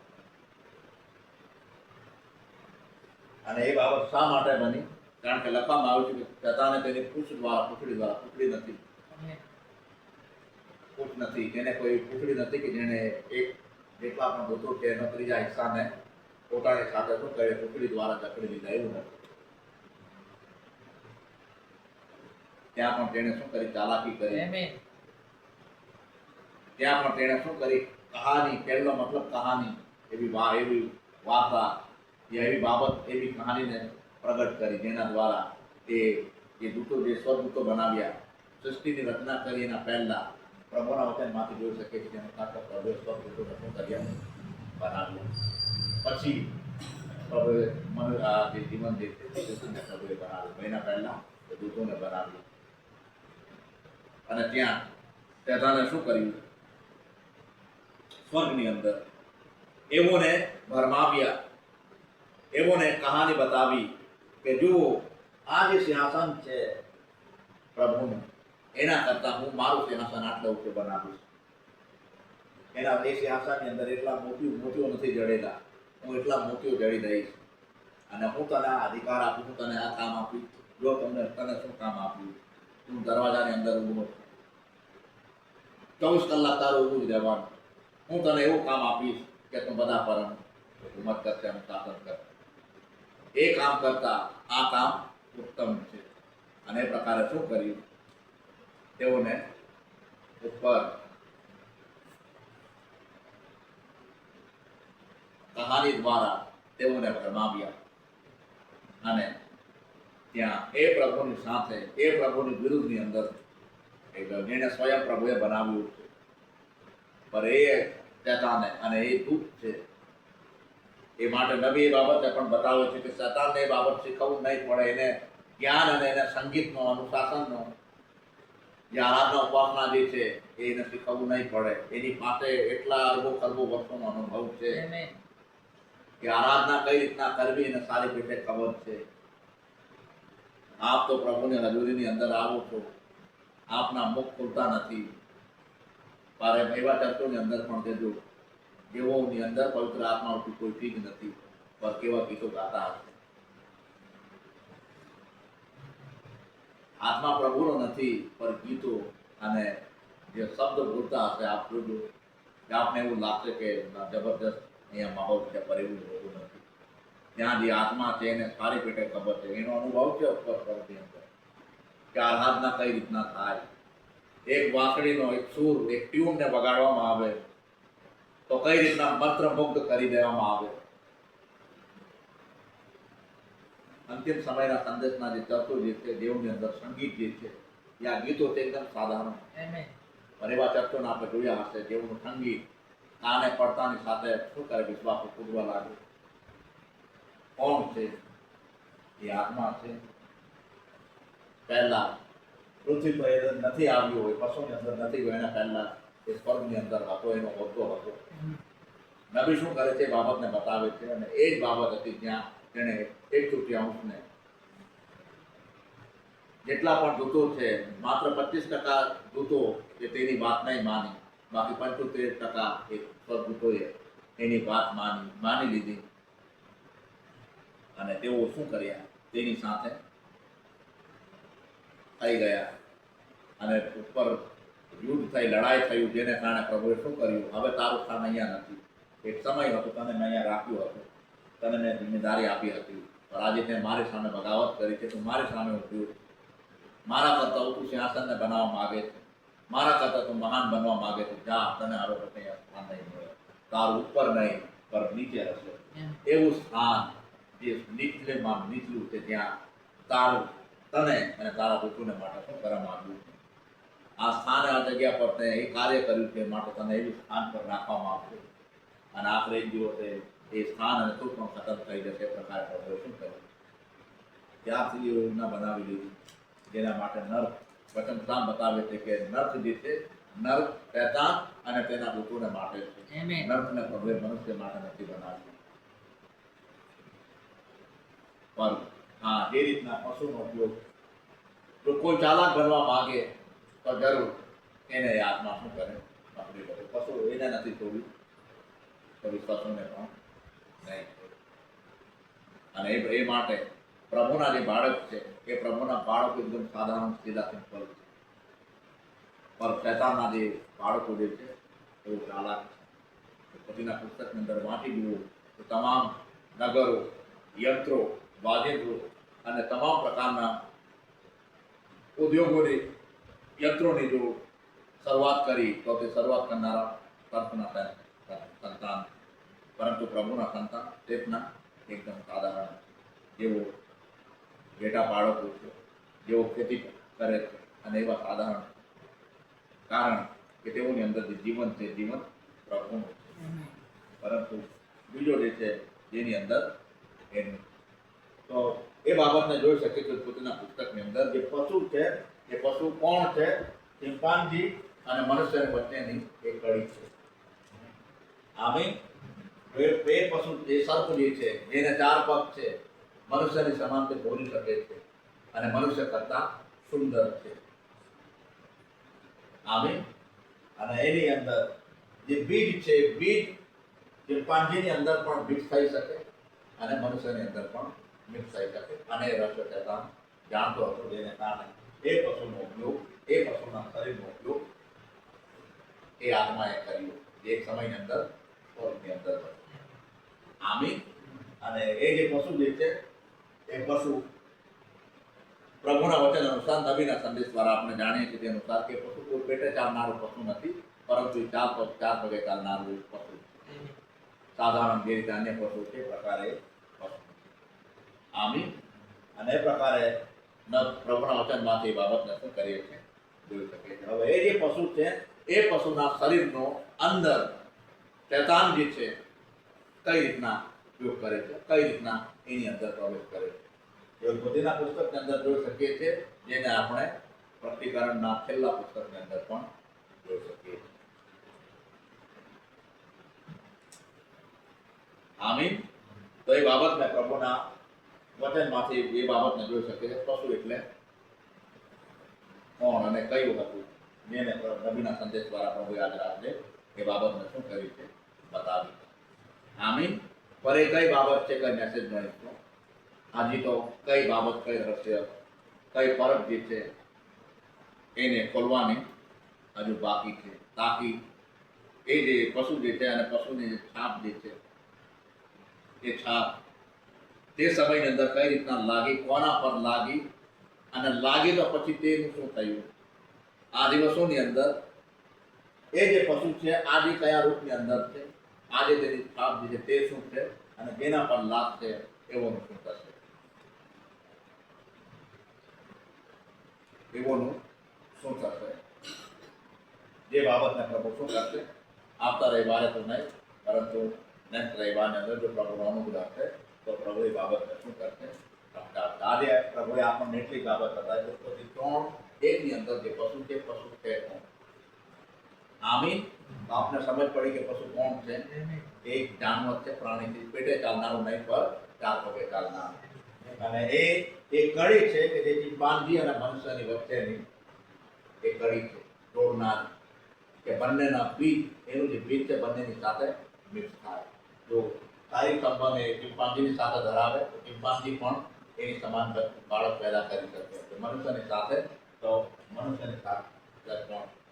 અને એ બાબત શા માટે બની? કારણ કે લખવામાં આવ્યું છે કે શૈતાને તેની પૂંછડી નથી, પૂંછ નથી, તેને કોઈ પૂંછડી નથી કે જેને એક જેટલા પણ દૂતો છે એનો ત્રીજા હિસ્સાને પોતાની સાથે શું કરે, ટુકડી દ્વારા જકડી લીધા એવું નથી. ત્યાં પણ તેણે શું કરી, ચાલાકી કરી. ત્યાં પણ તેણે શું કરી, કહાની, પહેલો મતલબ કહાની, એવી વાર્તા યા એવી બાબત, એવી કહાનીને પ્રગટ કરી જેના દ્વારા એ દૂતો, જે સ્વદૂતો બનાવ્યા, સૃષ્ટિની રચના કરી એના પહેલા પ્રભુના વચનમાંથી જોઈ શકે છે જેનો સાક્ષાત પ્રભુએ સ્વદૂતોને શું કર્યા, બનાવ્યા. પછી પ્રભુએ આ જે જીવન જે છે સૃષ્ટિને પ્રભુએ બનાવ્યું, એના પહેલા એ દૂતોને બનાવ્યું. અને ત્યાં શેતાને શું કર્યું, સ્વર્ગની અંદર એવોને ભરમાવ્યા, એવોને કહાની બતાવી કે જુઓ આ જે સિંહાસન છે પ્રભુનું, એના કરતા હું મારું સિંહાસન આટલા ઊંચું બનાવીશ. એના એ સિંહાસનની અંદર એટલા મોતીઓ નથી જડેલા, હું એટલા મોતીઓ જડી દઈશ. અને હું તને આ અધિકાર આપું, હું તને આ કામ આપીશ. જો તને શું કામ આપ્યું, તું દરવાજાની અંદર ઊભો 24 કલાક તારું ઊભું જ રહેવાનું. હું તને એવું કામ આપીશ કે તું બધા પર હુકુમત કરશે અને શાસન કરશે. એ કામ કરતા આ કામ ઉત્તમ છે. અને એ પ્રકારે શું કર્યું, તેઓને ઉપર કહાની દ્વારા તેઓને ભરમાવ્યા. અને ત્યાં એ પ્રભુની સાથે, એ પ્રભુની વિરુદ્ધની અંદર જેને સ્વયં પ્રભુએ બનાવ્યું છે, પર એ શેતાને અને એ દૂત છે. એ માટે નબી એ બાબતે પણ બતાવે છે કે શેતાનને એ બાબત શીખવવું નહીં પડે. એને જ્ઞાન અને એને સંગીતનો, અનુશાસનનો, જે આરાધના ઉપાસના જે છે એને શીખવવું નહીં પડે. એની પાસે એટલા અરબો ખરબો વર્ષોનો અનુભવ છે કે આરાધના કઈ રીતના કરવી એને સારી રીતે ખબર છે. આપ તો પ્રભુની હજુરીની અંદર આવો છો, આપના મુખ ખુલતા નથી. મારે એવા ચર્ચોની અંદર પણ જજો જેઓની અંદર પવિત્ર આત્મા ઉઠી કોઈ ઠીક નથી, પર કેવા ગીતો ગાતા હશે. આત્મા પ્રભુનો નથી, પર ગીતો અને જે શબ્દ બોલતા હશે, આપ જોજો કે આપને એવું લાગશે કે જબરદસ્ત અહીંયા માહોલ છે, પર એવું હોતું નથી. ત્યાં જે આત્મા છે એને સારી પેટે ખબર છે, એનો અનુભવ છે ઉપર પરની અંદર કે આરાધના કઈ રીતના થાય. એક વાંસળીનો એક સૂર, એક ટ્યુનને વગાડવામાં આવે તો કઈ રીતના મંત્રમુગ્ધ કરી દેવામાં આવે. અંતિમ સમયના સંદેશના જે ચર્ચો જે છે, દેવની અંદર સંગીત જે છે, આ ગીતો છે એકદમ સાધારણ, પણ એવા ચર્ચોને આપણે જોયા હશે જેઓનું સંગીત કાને પડતાની સાથે શું કરે, વિશ્વાસ કૂદવા લાગે. કોણ છે? એ આત્મા છે. પહેલા પૃથ્વી પર નથી આવ્યો હોય, પશુની અંદર નથી ગયો, એના પહેલા એ સ્વર્ગની અંદર હતો, એનો હોદ્દો હતો. નબી શું કરે છે એ બાબતને બતાવે છે. અને એ જ બાબત હતી જ્યાં તેણે 1/3 જેટલા પણ દૂતો છે, માત્ર 25% દૂતો એ તેની વાત નહીં માની, બાકી 75% એ સ્વર્ગદૂતોએ એની વાત માની લીધી. અને તેઓ શું કર્યા, તેની સાથે થઈ ગયા. અને ઉપર યુદ્ધ થઈ, લડાઈ થયું, જેને કારણે પ્રભુએ શું કર્યું, હવે તારું સ્થાન અહીંયા નથી. એક સમય હતો તને મેં અહીંયા રાખ્યું હતું, તને મેં જિમ્મેદારી આપી હતી, પણ આજે તે મારી સામે બગાવત કરી છે. તું મારી સામે ઉઠ્યું, મારા કરતા તું સિંહાસનને બનાવવા માગે છે, મારા કરતા તું મહાન બનવા માગે છે. જા, તને હવે પછી સ્થાન નહીં મળે. તારું ઉપર નહીં, પર નીચે હશે. એવું સ્થાન જે નીચલું છે, ત્યાં તારું, તને અને તારા પુત્રોને માટે શું કરવામાં આવ્યું છે. આ સ્થાન, આ જગ્યા પર તે એ કાર્ય કર્યું છે, માટે તને એવી સ્થાન પર રાખવામાં આવશે. અને આપણે એક દિવસે એ સ્થાન અને તું પણ ખતમ થઈ જશે. એ પ્રકારે પ્રભુએ શું કર્યું, ત્યારથી યોજના બનાવી લીધી, જેના માટે નર્ક વચન શામ બતાવે છે કે નર્ક જે છે, નર્ક શૈતાન અને તેના દૂતોને માટે છે. નર્કને પ્રભુએ મનુષ્ય માટે નથી બનાવ્યું. પણ હા, એ રીતના પશુનો ઉપયોગ, જો કોઈ ચાલાક બનવા માંગે તો જરૂર એને આત્મા શું કરે, પકડી લે. પશુ એને નથી છોડ્યું તો વિશ્વાસોને પણ નહીં. અને એ માટે પ્રભુના જે બાળક છે, એ પ્રભુના બાળકો એકદમ સાધારણ, સીધા, સિમ્પલ છે. પણ શૈતાનના જે બાળકો જે છે એવું ચાલાક છે. પછીના પુસ્તકની અંદર વાંચી જુઓ તો તમામ નગરો, યંત્રો, વાજિંત્રો અને તમામ પ્રકારના ઉદ્યોગોની યંત્રોની જો શરૂઆત કરી તો તે શરૂઆત કરનારા કલ્પના સંતાન, પરંતુ પ્રભુના સંતાન ચેતના એકદમ સાધારણ, જેવો બેટા બાળકો છે, જેઓ ખેતી કરે છે અને એવા સાધારણ, કારણ કે તેઓની અંદર જે જીવન છે જીવન પ્રભુનું છે. પરંતુ બીજો જે છે જેની અંદર એનું, તો એ બાબતને જોઈ શકીએ કે પોતાના પુસ્તકની અંદર જે પશુ છે એ પશુ કોણ છે? ચિંપાંજી અને મનુષ્યની વચ્ચેની એક કડી છે. આમી બે પશુ, જે સર્પ જે છે જેને 4 પગ છે, મનુષ્યની સમાન તે બોલી શકે છે અને મનુષ્ય કરતા સુંદર છે. આમી અને એની અંદર જે બીજ છે, બીજ ચિંપાંજીની અંદર પણ મિક્સ થઈ શકે અને મનુષ્યની અંદર પણ મિક્સ થઈ શકે, અને એ રસ ચેતન જાણતો હતો, જેને કારણે એ પશુનો ઉપયોગ, એ પશુના શરીરનો ઉપયોગ એ આત્માએ કર્યો, જે એક સમયની અંદર સ્વર્ગની અંદર હતો. આમી અને એ જે પશુ જે છે એ પશુ પ્રભુના વચન અનુસાર, નબીના સંદેશ દ્વારા આપણે જાણીએ છીએ તે અનુસાર કે પશુ કોઈ પેટે ચાલનારું પશુ નથી, પરંતુ 4 પગે ચાલનારું પશુ છે. સાધારણ જે રીતે અન્ય પશુ છે પ્રકારે પશુ. આમી અને એ પ્રકારે પ્રભુના વચનમાંથી બાબતને શું કરીએ છીએ જોઈ શકીએ છીએ. હવે એ જે પશુ છે એ પશુના શરીરનો અંદર શૈતાન જે છે કઈ રીતના ઉપયોગ કરે છે, કઈ રીતના એની અંદર પ્રવેશ કરે છે, એ બુદ્ધિના પુસ્તકની અંદર જોઈ શકીએ છીએ, જેને આપણે પ્રતિકરણના છેલ્લા પુસ્તકની અંદર પણ જોઈ શકીએ છીએ. આમીન. તો એ બાબતને પ્રભુના વચનમાંથી એ બાબતને જોઈ શકીએ છીએ. પશુ એટલે કોણ અને કયું હતું, જેને નબીના સંદેશ દ્વારા પ્રભુ યાદ રાખજે એ બાબતને શું કર્યું છે બતાવી. આમીન. પર એ કઈ બાબત છે, કઈ મેસેજ મળ્યો હજી તો કઈ બાબત, કઈ રહસ્ય, કઈ પરખ જે છે એને ખોલવાની હજુ બાકી છે, તાકી એ જે પશુ જે છે અને પશુની જે છાપ જે છે એ છાપ તે સમયની અંદર કઈ રીતના લાગી, કોના પર લાગી, અને લાગી તો પછી તેનું શું થયું. આ દિવસોની અંદર એ જે પશુ છે આજે કયા રૂપની અંદર છે, આજે તેની છાપ જે છે તે શું છે, અને જેના પર લાગશે એવોનું શું થશે, એવોનું શું થશે, જે બાબતને પ્રભુ શું કરશે આવતા રવિવારે તો નહીં, પરંતુ નેક્સ્ટ રવિવારની અંદર જો પ્રભુનો અનુગ્રહ હશે તો પ્રભુ એ બાબતને શું કરશે સમજાવશે. આજે પ્રભુએ આપણને એટલી બાબત બતાવી તો 3:1 અંદર જે પશુ છે, પશુ છે કોણ. આમીન. તો આપને સમજ પડી કે પશુ કોણ છે. એક જાનવર છે, પ્રાણી છે, પેટે ચાલનારું નહીં, પર 4 પગે ચાલનારું. અને એ કડી છે કે જે ચિંપાંજી અને મનુષ્યની વચ્ચેની એ કડી છે, જોડનાર, કે બંનેના બીજ, એનું જે બીજ છે બંનેની સાથે મિક્સ થાય. જો સારી સંબંધ એ ચિંપાંજીની સાથે ધરાવે તો ચિંપાંજી પણ એની સમાન બાળક પેદા કરી શકે, તો મનુષ્યની સાથે તો મનુષ્યની સાથે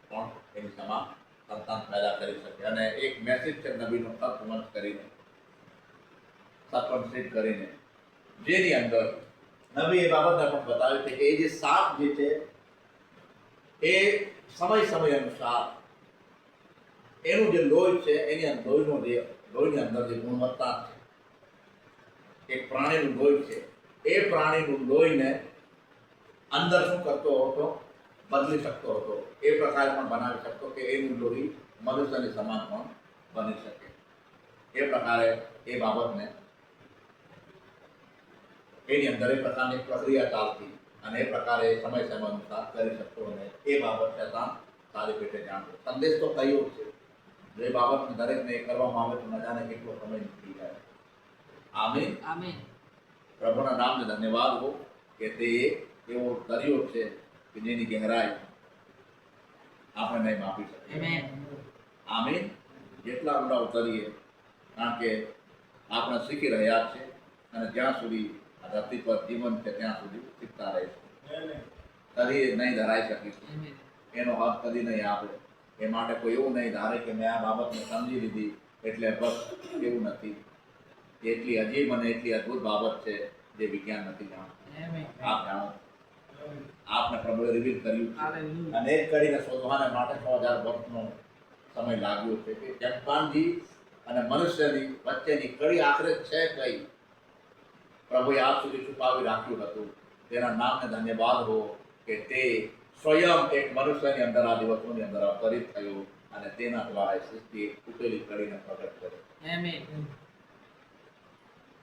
પણ એની સમાન સંતાન પેદા કરી શકે. અને એક મેસેજ છે નબીનો સત્વંશ કરીને, સત્વંશિત કરીને, જેની અંદર નબી એ બાબતને પણ બતાવ્યું છે કે એ જે સાપ જે છે એ સમય અનુસાર એનું જે લોહી છે, એની અંદર લોહીની અંદર જે ગુણવત્તા છે, એક પ્રાણીનું લોહી છે, એ પ્રાણીનું લોહીને અંદર શું કરતો હતો, બદલી શકતો હતો, એ પ્રકારે પણ બનાવી શકતો કે એનું લોહી મનુષ્યની સમાન પણ બની શકે. એ પ્રકારે એ બાબતને એની અંદર એ પ્રકારની પ્રક્રિયા ચાલતી, અને એ પ્રકારે સમય અનુસાર કરી શકતો, અને એ બાબત છતાં સારી રીતે જાણતો. સંદેશ તો કયો છે, જે બાબતને દરેકને કરવામાં આવે તો ન જાણે કેટલો સમય નીકળી જાય. આમીન. આમીન. પ્રભુના નામને ધન્યવાદ હો કે તે એવો દરિયો છે કે જેની ગહેરાઈ આપણે નહીં માપી શકીએ. આમીન. આમીન. જેટલા ઊંડા ઉતરીએ, કારણ કે આપણે શીખી રહ્યા છે, અને જ્યાં સુધી આ ધરતી પર જીવન છે ત્યાં સુધી શીખતા રહીશું. કદી નહીં ધરાઈ શકીશું, એનો હક કદી નહીં આપે. એ માટે કોઈ એવું નહીં ધારે કે મેં આ બાબતને સમજી લીધી એટલે બસ, એવું નથી. એટલી અજીબ અને એટલી અદ્ભુત બાબત છે જે વિજ્ઞાન નથી જાણતું. આપ જાણો આપને પ્રભુએ રિવીલ કર્યું છે અને એ કડીને શોધવાને માટે 6000 વર્ષનો સમય લાગ્યો છે કે ચંપાનજી અને મનુષ્યની વચ્ચેની કડી આખરે છે કઈ પ્રભુએ આજ સુધી છુપાવી રાખ્યું હતું. તેના નામને ધન્યવાદ હો કે તે સ્વયં એક મનુષ્યની અંદર આ દિવસોની અંદર અવતરિત થયો અને તેના દ્વારા એ સૃષ્ટિ તૂટેલી કડીને પ્રગટ કરી.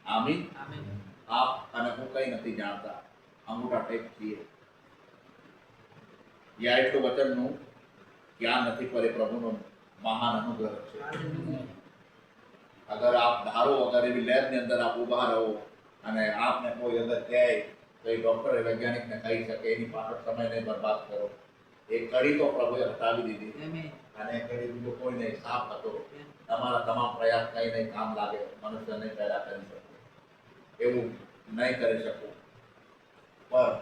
આમીન. આપ અને હું કઈ નથી જાણતા, અંગૂઠા ટેક છીએ. યા એટલું વચનનું જ્ઞાન નથી પર એ પ્રભુનો મહાન અનુગ્રહ છે. અગર આપ ધારો અગર એવી લેબની અંદર આપ ઊભા રહો અને આપને કોઈ અગર કહે તો એ ડૉક્ટર વૈજ્ઞાનિકને કહી શકે એની પાછળ સમય નહીં બરબાદ કરો. એ કડી તો પ્રભુએ હટાવી દીધી અને એ કડી બીજો કોઈ નહીં, સાફ હતો. તમારા તમામ પ્રયાસ કંઈ નહીં કામ લાગે, મનુષ્ય નહીં પેદા કરી શકો, એવું નહીં કરી શકું. પણ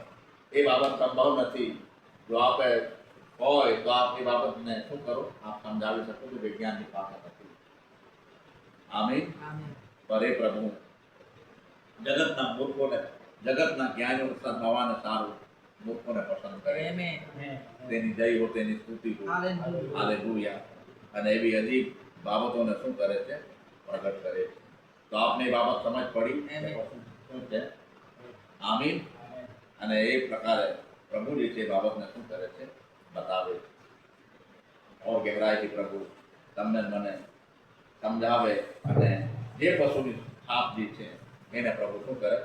એ બાબત સંભવ નથી. જો આપે હોય તો આપ એ બાબતને શું કરો, આપ સમજાવી શકો કે વિજ્ઞાનની પાસે નથી. આમીન. પર એ પ્રભુ જગતના મૂર્ખોને, જગતના જ્ઞાનીઓ થવાને સારું મૂર્ખોને પસંદ કરે. તેની જય હો, તેની સ્તુતિ હો. હાલેલુયા. અને એવી અજીબ બાબતોને શું કરે છે, પ્રગટ કરે છે. તો આપને એ બાબત સમજ પડી શું છે. આમીન. અને એ પ્રકારે પ્રભુ જે છે એ બાબતને શું કરે છે, બતાવે છે. ઓર ગહેરાઈથી પ્રભુ તમને મને સમજાવે અને જે પશુની છાપ જે છે એને પ્રભુ શું કરે,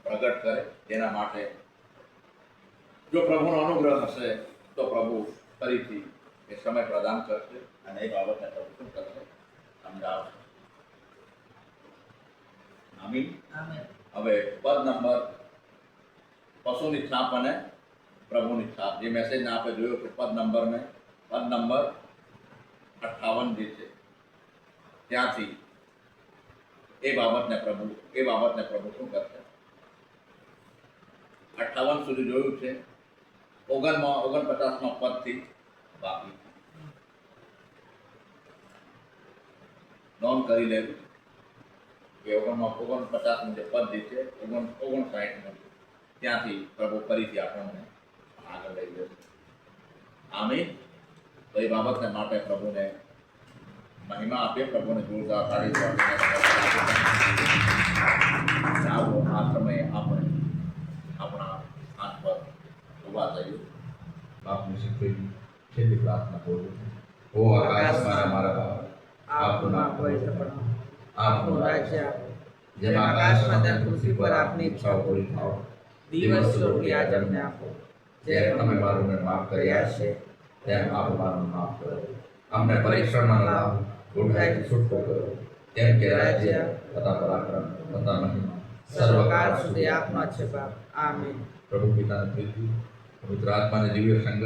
પ્રગટ કરે. તેના માટે જો પ્રભુનો અનુગ્રહ હશે તો પ્રભુ ફરીથી એ સમય પ્રદાન કરશે અને એ બાબતને પ્રભુ શું કરશે, સમજાવશે. આમીન. હવે પદ નંબર પશુની છાપ અને પ્રભુની છાપ, જે મેસેજને આપણે જોયો કે પદ નંબર 58 જે છે ત્યાંથી એ બાબતને પ્રભુ શું કરશે. 58 સુધી જોયું છે. 49માં પદથી બાકી નોંધ કરી લેવું કે 49નું જે પદ જે છે 59નું ત્યાંથી પ્રભુ ફરીથી આપણને આગળ લઈ જશે. આમીન. તો એ બાબતને માટે પ્રભુને મહિમા આપીએ, પ્રભુને જોરદાર તારીફ આવો. આ સમયે આપણે આપણા હાથ પર ઊભા થઈએ. બાપની શીખવેલી છેલ્લી પ્રાર્થના બોલું. ઓ આકાશમાં મારા બાપ, આપનું નામ પવિત્ર બનો, આપનું રાજ્ય આવે. જેમ આકાશમાં તેમ પૃથ્વી પર આપની ઈચ્છાઓ પૂરી થાવ. દિવસ રોટલી આજ અમને આપો. જેમ તમે મારું માફ કર્યા છે તેમ આપ મારું માફ કરો. અમને પરીક્ષણમાં ન લાવો, બુરાઈથી છૂટકો કરો. કેમ કે રાજ્ય તથા પરાક્રમ તથા મહિમા સર્વકાળ સુધી આપનો છે બાપ. આમીન. પ્રભુ પિતાની પ્રીતિ, પવિત્ર આત્માની દિવ્ય સંગત,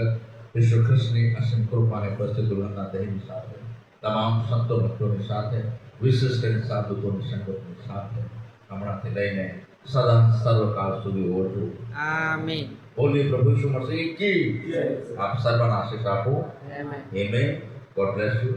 ઈસુ ખ્રિસ્તની અસીમ કૃપાને ઉપસ્થિત દુલ્હનના દેહની સાથે, તમામ સંતો ભક્તોની સાથે, વિશેષ કરીને સાધુઓની સંગતની સાથે હમણાંથી લઈને સદા સર્વકાળ સુધી ઓળખું. આમીન. બોલીએ પ્રભુ ઈસુ મસીહ કી. આપ સર્વને આશીષ આપો. આમેન. God bless you.